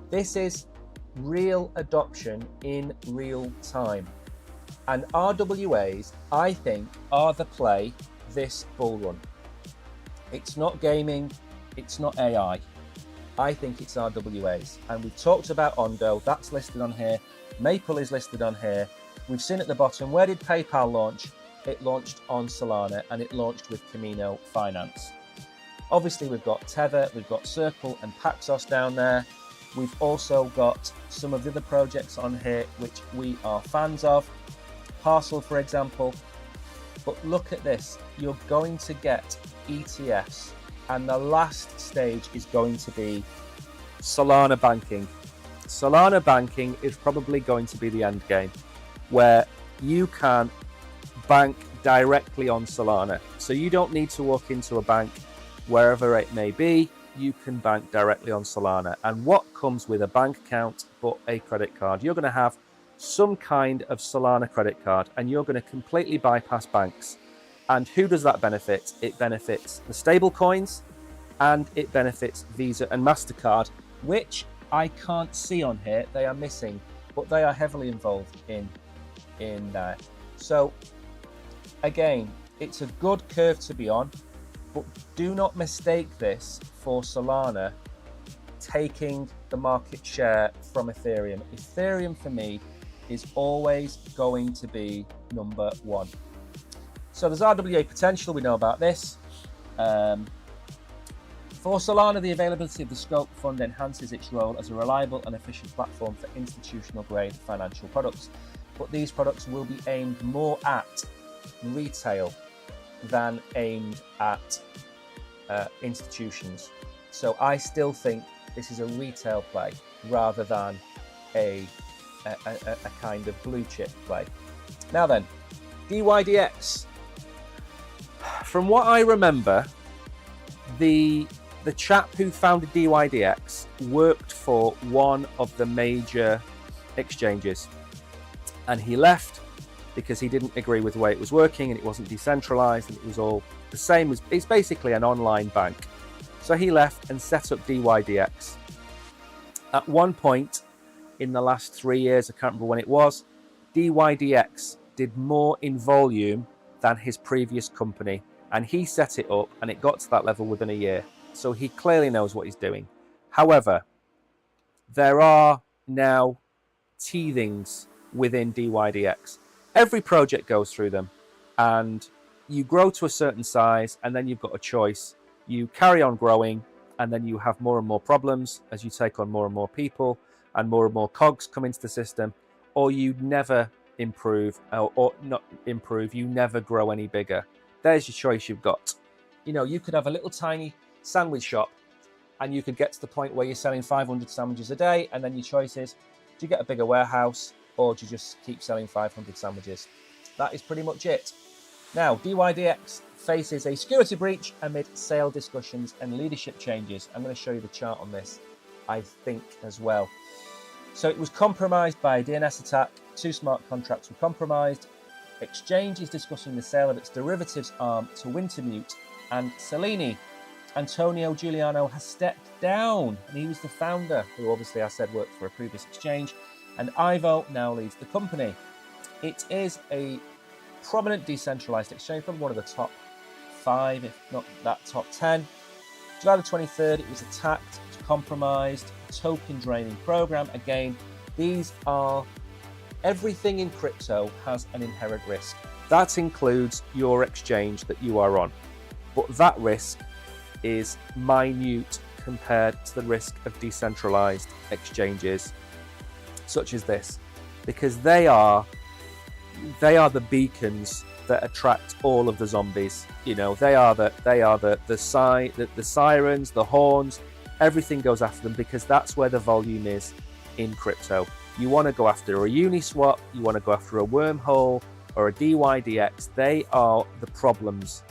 This is real adoption in real time. And RWAs, I think, are the play this bull run. It's not gaming, it's not AI. I think it's RWAs. And we've talked about Ondo, that's listed on here. Maple is listed on here. We've seen at the bottom, where did PayPal launch? It launched on Solana, and it launched with Camino Finance. Obviously, we've got Tether, we've got Circle and Paxos down there. We've also got some of the other projects on here which we are fans of. Parcel, for example. But look at this. You're going to get ETFs, and the last stage is going to be Solana banking. Solana banking is probably going to be the end game, where you can bank directly on Solana. So you don't need to walk into a bank wherever it may be. You can bank directly on Solana. And what comes with a bank account but a credit card? You're going to have some kind of Solana credit card, and you're going to completely bypass banks. And who does that benefit? It benefits the stable coins, and it benefits Visa and MasterCard, which I can't see on here. They are missing, but they are heavily involved in there. So again, it's a good curve to be on, but do not mistake this for Solana taking the market share from Ethereum. Ethereum for me is always going to be number one. So there's RWA potential, we know about this. For Solana, the availability of the Scope Fund enhances its role as a reliable and efficient platform for institutional-grade financial products. But these products will be aimed more at retail than aimed at institutions. So I still think this is a retail play rather than a kind of blue chip play. Now then, DYDX. From what I remember, the chap who founded DYDX worked for one of the major exchanges, and he left because he didn't agree with the way it was working, and it wasn't decentralized, and it was all the same. It's basically an online bank. So he left and set up DYDX. At one point in the last 3 years, I can't remember when it was, DYDX did more in volume than his previous company, and he set it up, and it got to that level within a year. So he clearly knows what he's doing. However, there are now teethings within DYDX. Every project goes through them, and you grow to a certain size, and then you've got a choice. You carry on growing, and then you have more and more problems as you take on more and more people, and more cogs come into the system, or you never improve, or not improve, you never grow any bigger. There's your choice you've got. You know, you could have a little tiny sandwich shop, and you could get to the point where you're selling 500 sandwiches a day, and then your choice is, do you get a bigger warehouse, or do you just keep selling 500 sandwiches? That is pretty much it. Now, DYDX faces a security breach amid sale discussions and leadership changes. I'm going to show you the chart on this, I think, as well. So it was compromised by a DNS attack. 2 smart contracts were compromised. Exchange is discussing the sale of its derivatives arm to Wintermute and Selene. Antonio Giuliano has stepped down, and he was the founder, who obviously I said worked for a previous exchange, and Ivo now leads the company. It is a prominent decentralized exchange, probably one of the top 5, if not that top 10. July the 23rd, it was attacked, it was compromised, token draining program. Again, these are, everything in crypto has an inherent risk. That includes your exchange that you are on. But that risk is minute compared to the risk of decentralized exchanges such as this, because they are the beacons that attract all of the zombies. You know, they are the sirens, the horns, everything goes after them, because that's where the volume is in crypto. You want to go after a Uniswap, you want to go after a wormhole or a DYDX. They are the problems,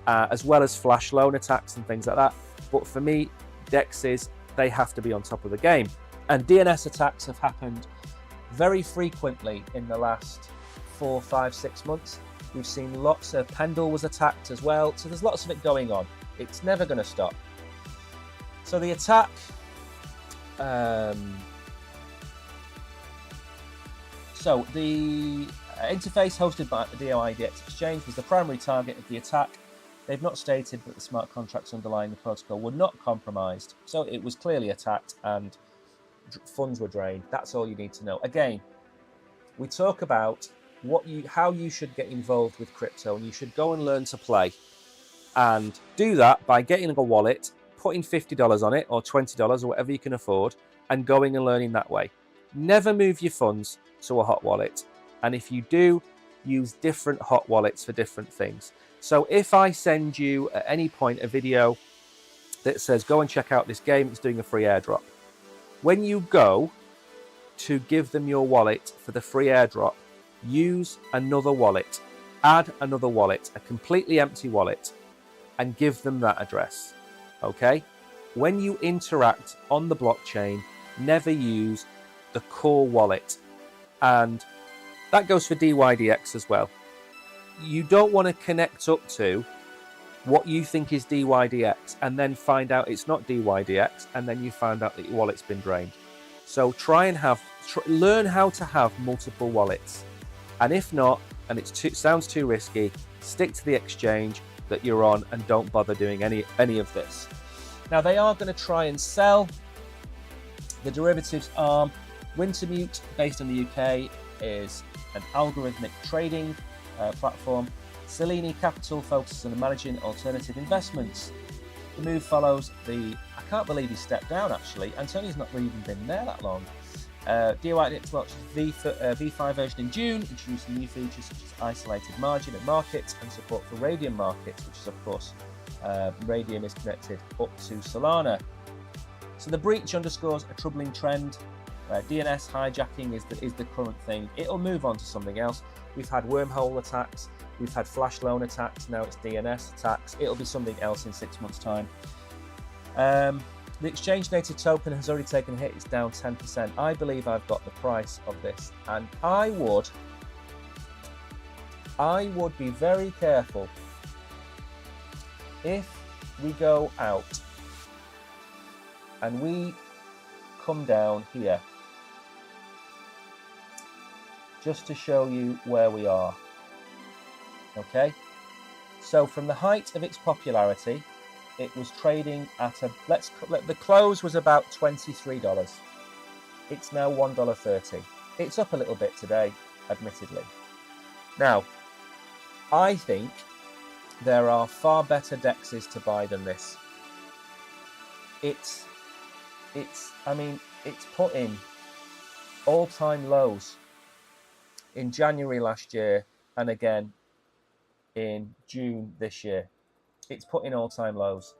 as well as flash loan attacks and things like that. But for me, DEXs, they have to be on top of the game. And DNS attacks have happened very frequently in the last 4, 5, 6 months. We've seen lots of Pendle was attacked as well. So there's lots of it going on. It's never going to stop. So the attack, so the interface hosted by the DYDX exchange was the primary target of the attack. They've not stated that the smart contracts underlying the protocol were not compromised. So it was clearly attacked and funds were drained. That's all you need to know. Again, we talk about how you should get involved with crypto, and you should go and learn to play, and do that by getting a wallet, putting $50 on it or $20 or whatever you can afford, and going and learning that way. Never move your funds to a hot wallet, and if you do, use different hot wallets for different things. So if I send you at any point a video that says go and check out this game, it's doing a free airdrop, when you go to give them your wallet for the free airdrop, use another wallet, add another wallet, a completely empty wallet, and give them that address. Okay? When you interact on the blockchain, never use the core wallet. And that goes for DYDX as well. You don't want to connect up to what you think is DYDX and then find out it's not DYDX, and then you find out that your wallet's been drained. So learn how to have multiple wallets. And if not, and it sounds too risky, stick to the exchange that you're on and don't bother doing any of this. Now, they are going to try and sell the derivatives arm. Wintermute, based in the UK, is an algorithmic trading platform. Selene Capital focuses on managing alternative investments. The move follows I can't believe he stepped down actually. Antonio's not even been there that long. DYDX launched V5 version in June, introducing new features such as isolated margin and markets and support for Radium markets, which is of course, Radium is connected up to Solana. So the breach underscores a troubling trend. DNS hijacking is the current thing. It'll move on to something else. We've had wormhole attacks, we've had flash loan attacks, now it's DNS attacks. It'll be something else in 6 months' time. The exchange native token has already taken a hit, it's down 10%. I believe I've got the price of this, and I would be very careful if we go out and we come down here, just to show you where we are. Okay, so from the height of its popularity, it was trading at the close was about $23. It's now $1.30. It's up a little bit today, admittedly. Now, I think there are far better DEXs to buy than this. It's put in all-time lows in January last year and again in June this year. It's put in all-time lows.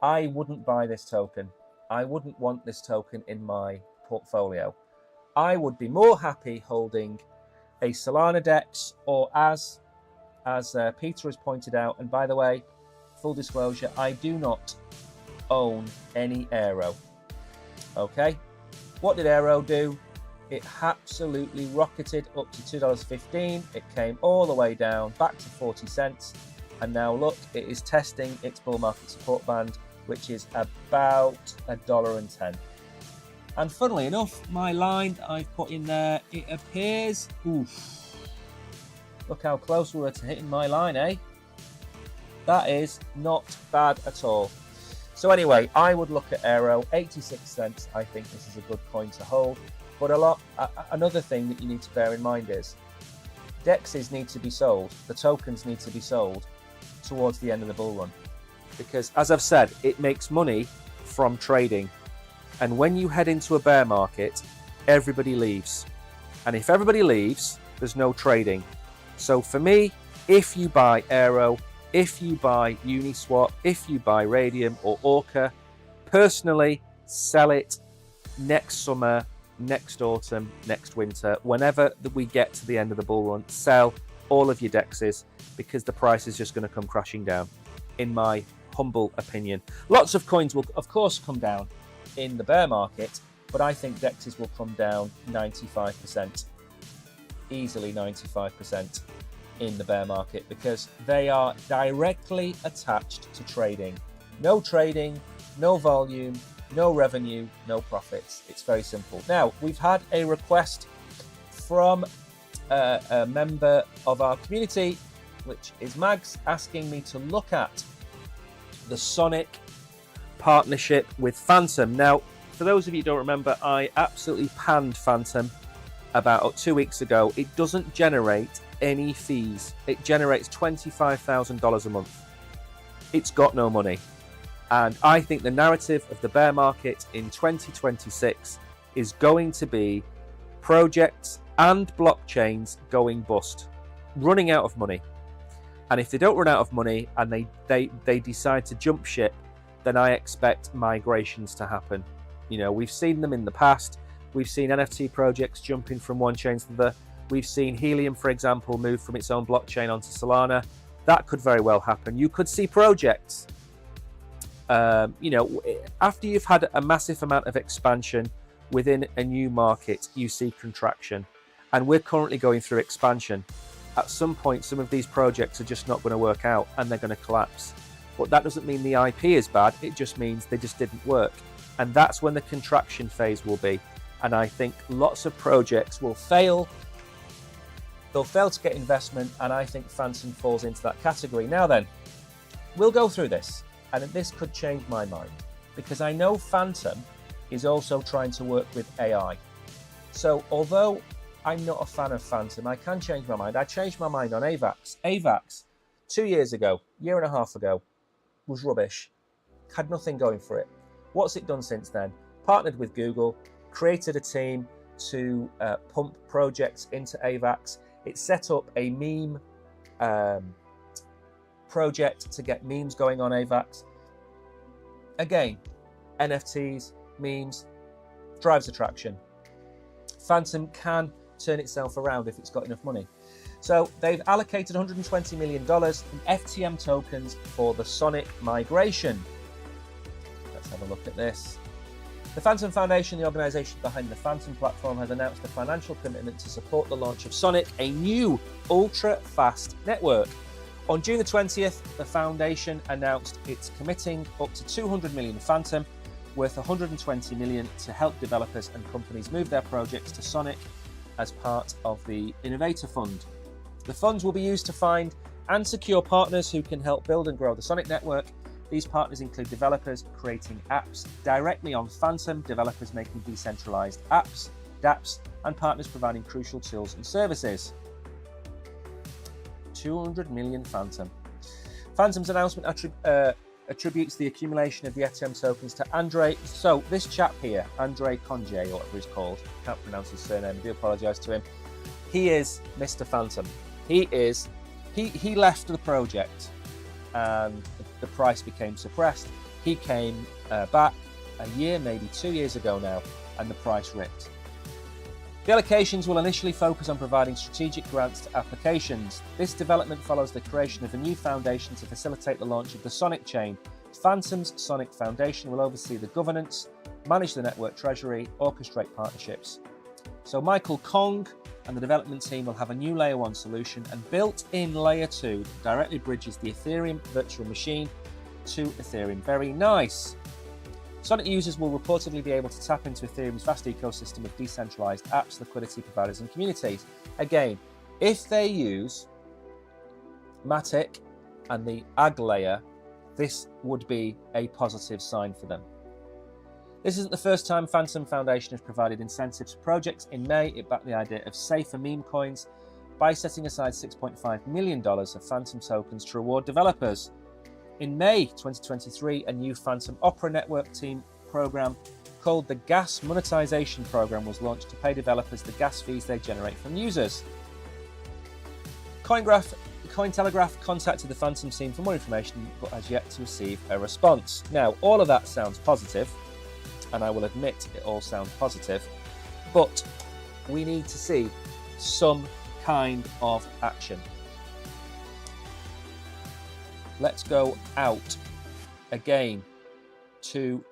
I wouldn't buy this token. I wouldn't want this token in my portfolio. I would be more happy holding a Solana DEX, or as Peter has pointed out, and by the way, full disclosure, I do not own any Aero. Okay? What did Aero do? It absolutely rocketed up to $2.15. It came all the way down back to 40 cents. And now look, it is testing its bull market support band, which is about $1.10. And funnily enough, my line that I've put in there, it appears, look how close we were to hitting my line, eh? That is not bad at all. So anyway, I would look at Aero, 86 cents. I think this is a good coin to hold. But another thing that you need to bear in mind is DEXs need to be sold, the tokens need to be sold towards the end of the bull run. Because as I've said, it makes money from trading. And when you head into a bear market, everybody leaves. And if everybody leaves, there's no trading. So for me, if you buy Aero, if you buy Uniswap, if you buy Radium or Orca, personally, sell it next summer, next autumn, next winter, whenever we get to the end of the bull run, sell all of your DEXs because the price is just going to come crashing down, in my humble opinion. Lots of coins will, of course, come down in the bear market, but I think DEXs will come down 95%, easily 95% in the bear market, because they are directly attached to trading. No trading, no volume, no revenue, no profits. It's very simple. Now, we've had a request from a member of our community, which is Mags, asking me to look at the Sonic partnership with Phantom. Now, for those of you who don't remember, I absolutely panned Phantom about 2 weeks ago. It doesn't generate any fees. It generates $25,000 a month. It's got no money. And I think the narrative of the bear market in 2026 is going to be projects and blockchains going bust, running out of money. And if they don't run out of money and they decide to jump ship, then I expect migrations to happen. You know, we've seen them in the past. We've seen NFT projects jumping from one chain to the other. We've seen Helium, for example, move from its own blockchain onto Solana. That could very well happen. You could see projects, you know, after you've had a massive amount of expansion within a new market, you see contraction. And we're currently going through expansion. At some point, some of these projects are just not going to work out and they're going to collapse. But that doesn't mean the IP is bad. It just means they just didn't work. And that's when the contraction phase will be. And I think lots of projects will fail. They'll fail to get investment. And I think Phantom falls into that category. Now then, we'll go through this. And this could change my mind. Because I know Phantom is also trying to work with AI. So although I'm not a fan of Phantom, I can change my mind. I changed my mind on AVAX. AVAX, 2 years ago, year and a half ago, was rubbish. Had nothing going for it. What's it done since then? Partnered with Google, created a team to pump projects into AVAX. It set up a meme project to get memes going on AVAX. Again, NFTs, memes, drives attraction. Phantom can turn itself around if it's got enough money. So they've allocated $120 million in FTM tokens for the Sonic migration. Let's have a look at this. The Phantom Foundation, the organisation behind the Phantom platform, has announced a financial commitment to support the launch of Sonic, a new ultra-fast network. On June the 20th, the foundation announced it's committing up to 200 million Phantom, worth 120 million, to help developers and companies move their projects to Sonic as part of the Innovator Fund. The funds will be used to find and secure partners who can help build and grow the Sonic network. These partners include developers creating apps directly on Phantom, developers making decentralized apps, dApps, and partners providing crucial tools and services. 200 million Phantom. Phantom's announcement attributes the accumulation of the FTM tokens to Andre. So this chap here, Andre Conge, or whatever he's called, can't pronounce his surname, I do apologise to him. He is Mr. Phantom. He left the project and the price became suppressed. He came back a year, maybe 2 years ago now, and the price ripped. The allocations will initially focus on providing strategic grants to applications. This development follows the creation of a new foundation to facilitate the launch of the Sonic chain. Phantom's Sonic Foundation will oversee the governance, manage the network treasury, orchestrate partnerships. So Michael Kong and the development team will have a new Layer 1 solution, and built-in Layer 2 directly bridges the Ethereum virtual machine to Ethereum. Very nice. Sonnet users will reportedly be able to tap into Ethereum's vast ecosystem of decentralized apps, liquidity providers, and communities. Again, if they use Matic and the AG layer, this would be a positive sign for them. This isn't the first time Phantom Foundation has provided incentives for projects. In May, it backed the idea of safer meme coins by setting aside $6.5 million of Phantom tokens to reward developers. In May 2023, a new Phantom Opera Network team program called the Gas Monetization Program was launched to pay developers the gas fees they generate from users. Cointelegraph contacted the Phantom team for more information, but has yet to receive a response. Now, all of that sounds positive, and I will admit it all sounds positive, but we need to see some kind of action. Let's go out again to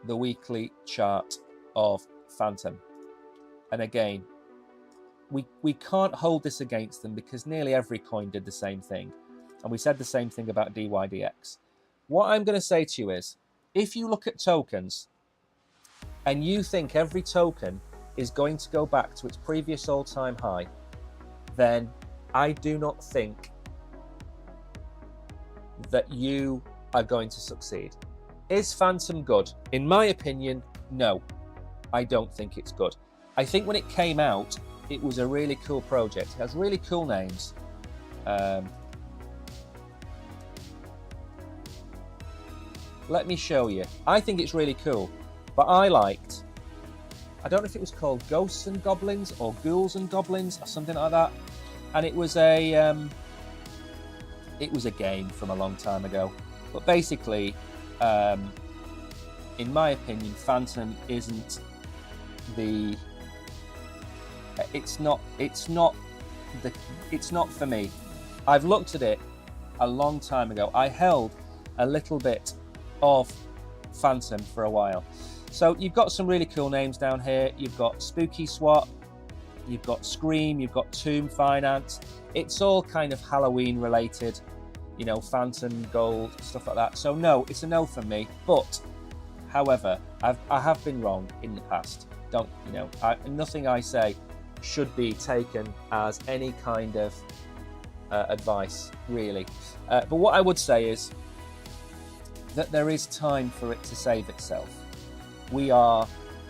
the weekly chart of Phantom. And again, we can't hold this against them because nearly every coin did the same thing. And we said the same thing about DYDX. What I'm going to say to you is, if you look at tokens and you think every token is going to go back to its previous all-time high, then I do not think that you are going to succeed. Is Phantom good? In my opinion, no. I don't think it's good. I think when it came out, it was a really cool project. It has really cool names. Let me show you. I think it's really cool, but I don't know if it was called Ghosts and Goblins or Ghouls and Goblins or something like that. And it was a game from a long time ago. But basically, in my opinion, Phantom isn't the. It's not for me. I've looked at it a long time ago. I held a little bit of Phantom for a while. So you've got some really cool names down here. You've got Spooky Swap, you've got Scream, you've got Tomb Finance. It's all kind of Halloween related, you know, Phantom Gold, stuff like that. So no, it's a no from me. But, however, I have been wrong in the past. Nothing I say should be taken as any kind of advice, really. But what I would say is that there is time for it to save itself. We are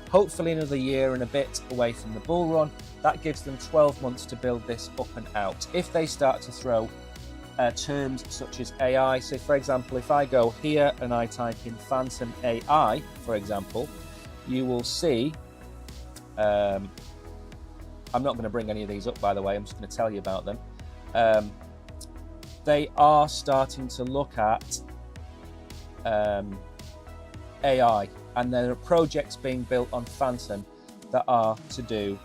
hopefully another year and a bit away from the bull run. That gives them 12 months to build this up and out. If they start to throw terms such as AI, so for example, if I go here and I type in Phantom AI, for example, you will see, I'm not going to bring any of these up, by the way, I'm just going to tell you about them. They are starting to look at AI, and there are projects being built on Phantom that are to do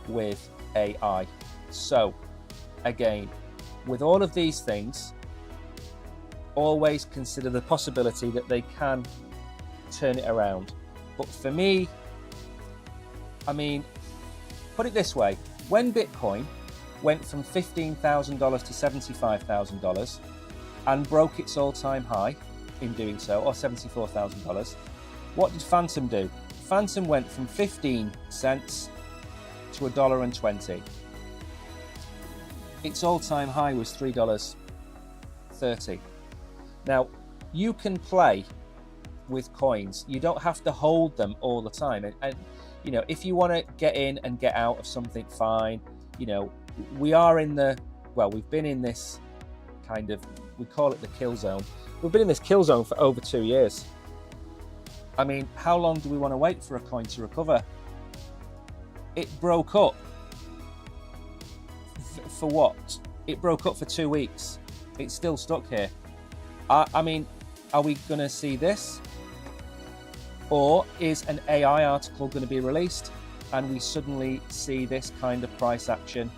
with AI. So, again, with all of these things, always consider the possibility that they can turn it around. But for me, I mean, put it this way, when Bitcoin went from $15,000 to $75,000 and broke its all-time high in doing so, or $74,000, what did Phantom do? Phantom went from 15 cents to $1.20. Its all-time high was $3.30. Now, you can play with coins. You don't have to hold them all the time. And you know, if you want to get in and get out of something, fine. You know, we are in the, well, we've been in this kind of, we call it the kill zone. We've been in this kill zone for over 2 years. I mean, how long do we want to wait for a coin to recover? It broke up. For what? It broke up for 2 weeks. It's still stuck here. I mean, are we going to see this? Or is an AI article going to be released and we suddenly see this kind of price action?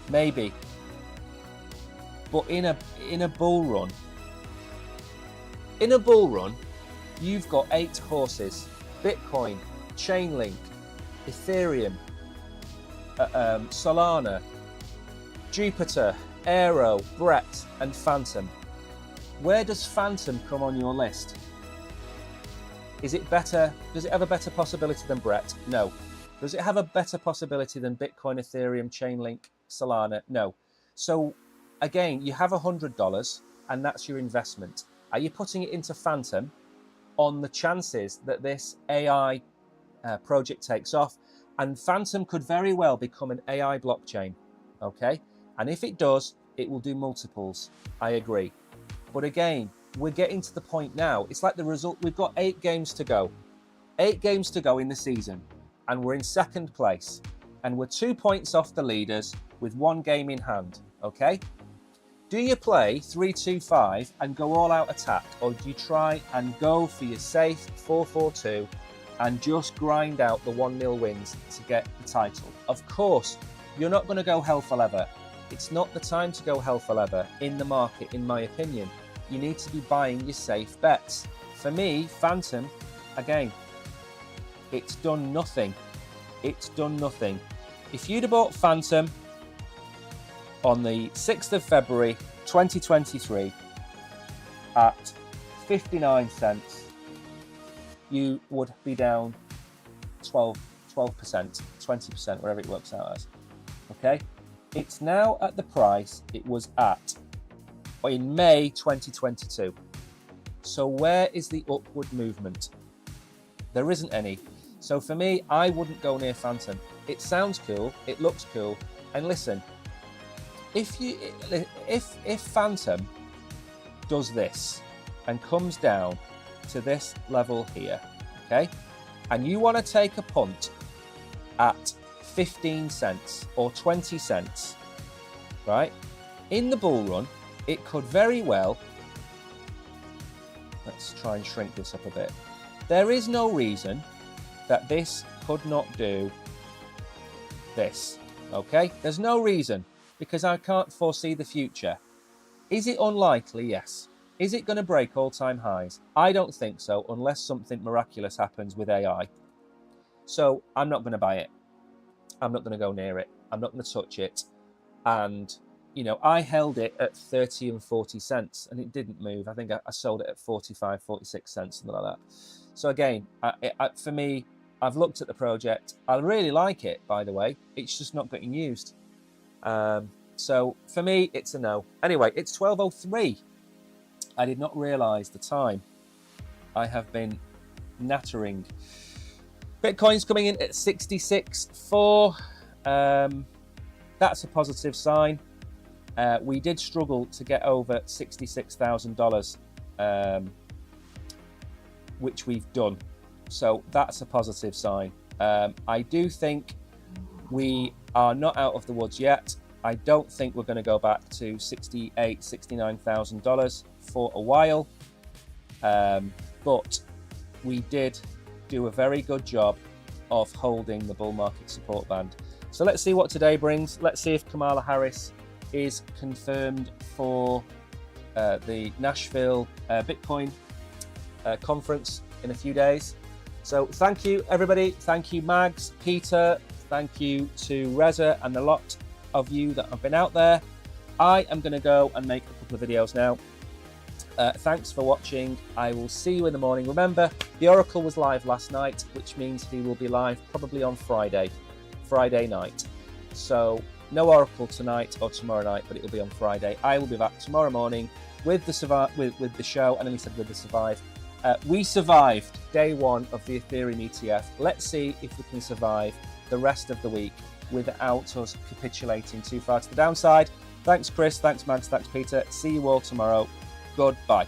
Maybe. But in a bull run, you've got 8 horses: Bitcoin, Chainlink, Ethereum, Solana, Jupiter, Aero, Brett, and Phantom. Where does Phantom come on your list? Is it better? Does it have a better possibility than Brett? No. Does it have a better possibility than Bitcoin, Ethereum, Chainlink, Solana? No. So again, you have $100 and that's your investment. Are you putting it into Phantom on the chances that this AI project takes off? And Phantom could very well become an AI blockchain, okay? And if it does, it will do multiples. I agree. But again, we're getting to the point now. It's like the result. We've got 8 games to go. 8 games to go in the season. And we're in second place. And we're 2 points off the leaders with 1 game in hand, okay? Do you play 3-2-5 and go all out attack? Or do you try and go for your safe 4-4-2 and just grind out the 1-0 wins to get the title? Of course, you're not going to go hell for leather. It's not the time to go hell for leather in the market, in my opinion. You need to be buying your safe bets. For me, Phantom, again, it's done nothing. It's done nothing. If you'd have bought Phantom on the 6th of February 2023 at 59 cents, you would be down 12%, 20%, whatever it works out as. Okay? It's now at the price it was at in May 2022. So where is the upward movement? There isn't any. So for me, I wouldn't go near Phantom. It sounds cool, it looks cool, and listen, if Phantom does this and comes down to this level here, okay, and you want to take a punt at 15 cents or 20 cents, right, in the bull run, it could very well, let's try and shrink this up a bit. There is no reason that this could not do this, okay? There's no reason, because I can't foresee the future. Is it unlikely? Yes. Is it going to break all-time highs? I don't think so, unless something miraculous happens with AI. So I'm not going to buy it. I'm not going to go near it. I'm not going to touch it. And, you know, I held it at 30 and 40 cents and it didn't move. I think I sold it at 45, 46 cents, something like that. So again, for me, I've looked at the project. I really like it, by the way. It's just not getting used. So for me, it's a no. Anyway, it's 12:03. I did not realise the time. I have been nattering. Bitcoin's coming in at 66.4. That's a positive sign. We did struggle to get over $66,000, which we've done. So that's a positive sign. I do think we are not out of the woods yet. I don't think we're going to go back to $68,000, $69,000 for a while. But we did do a very good job of holding the bull market support band. So let's see what today brings. Let's see if Kamala Harris is confirmed for the Nashville Bitcoin conference in a few days. So thank you, everybody. Thank you, Mags, Peter. Thank you to Reza and the lot of you that have been out there. I am going to go and make a couple of videos now. Thanks for watching. I will see you in the morning. Remember, the Oracle was live last night, which means he will be live probably on Friday night. So no Oracle tonight or tomorrow night, but it will be on Friday. I will be back tomorrow morning with the with the show. And then we said with the Survive. We survived day 1 of the Ethereum ETF. Let's see if we can survive the rest of the week without us capitulating too far to the downside. Thanks, Chris. Thanks, Max. Thanks, Peter. See you all tomorrow. Goodbye.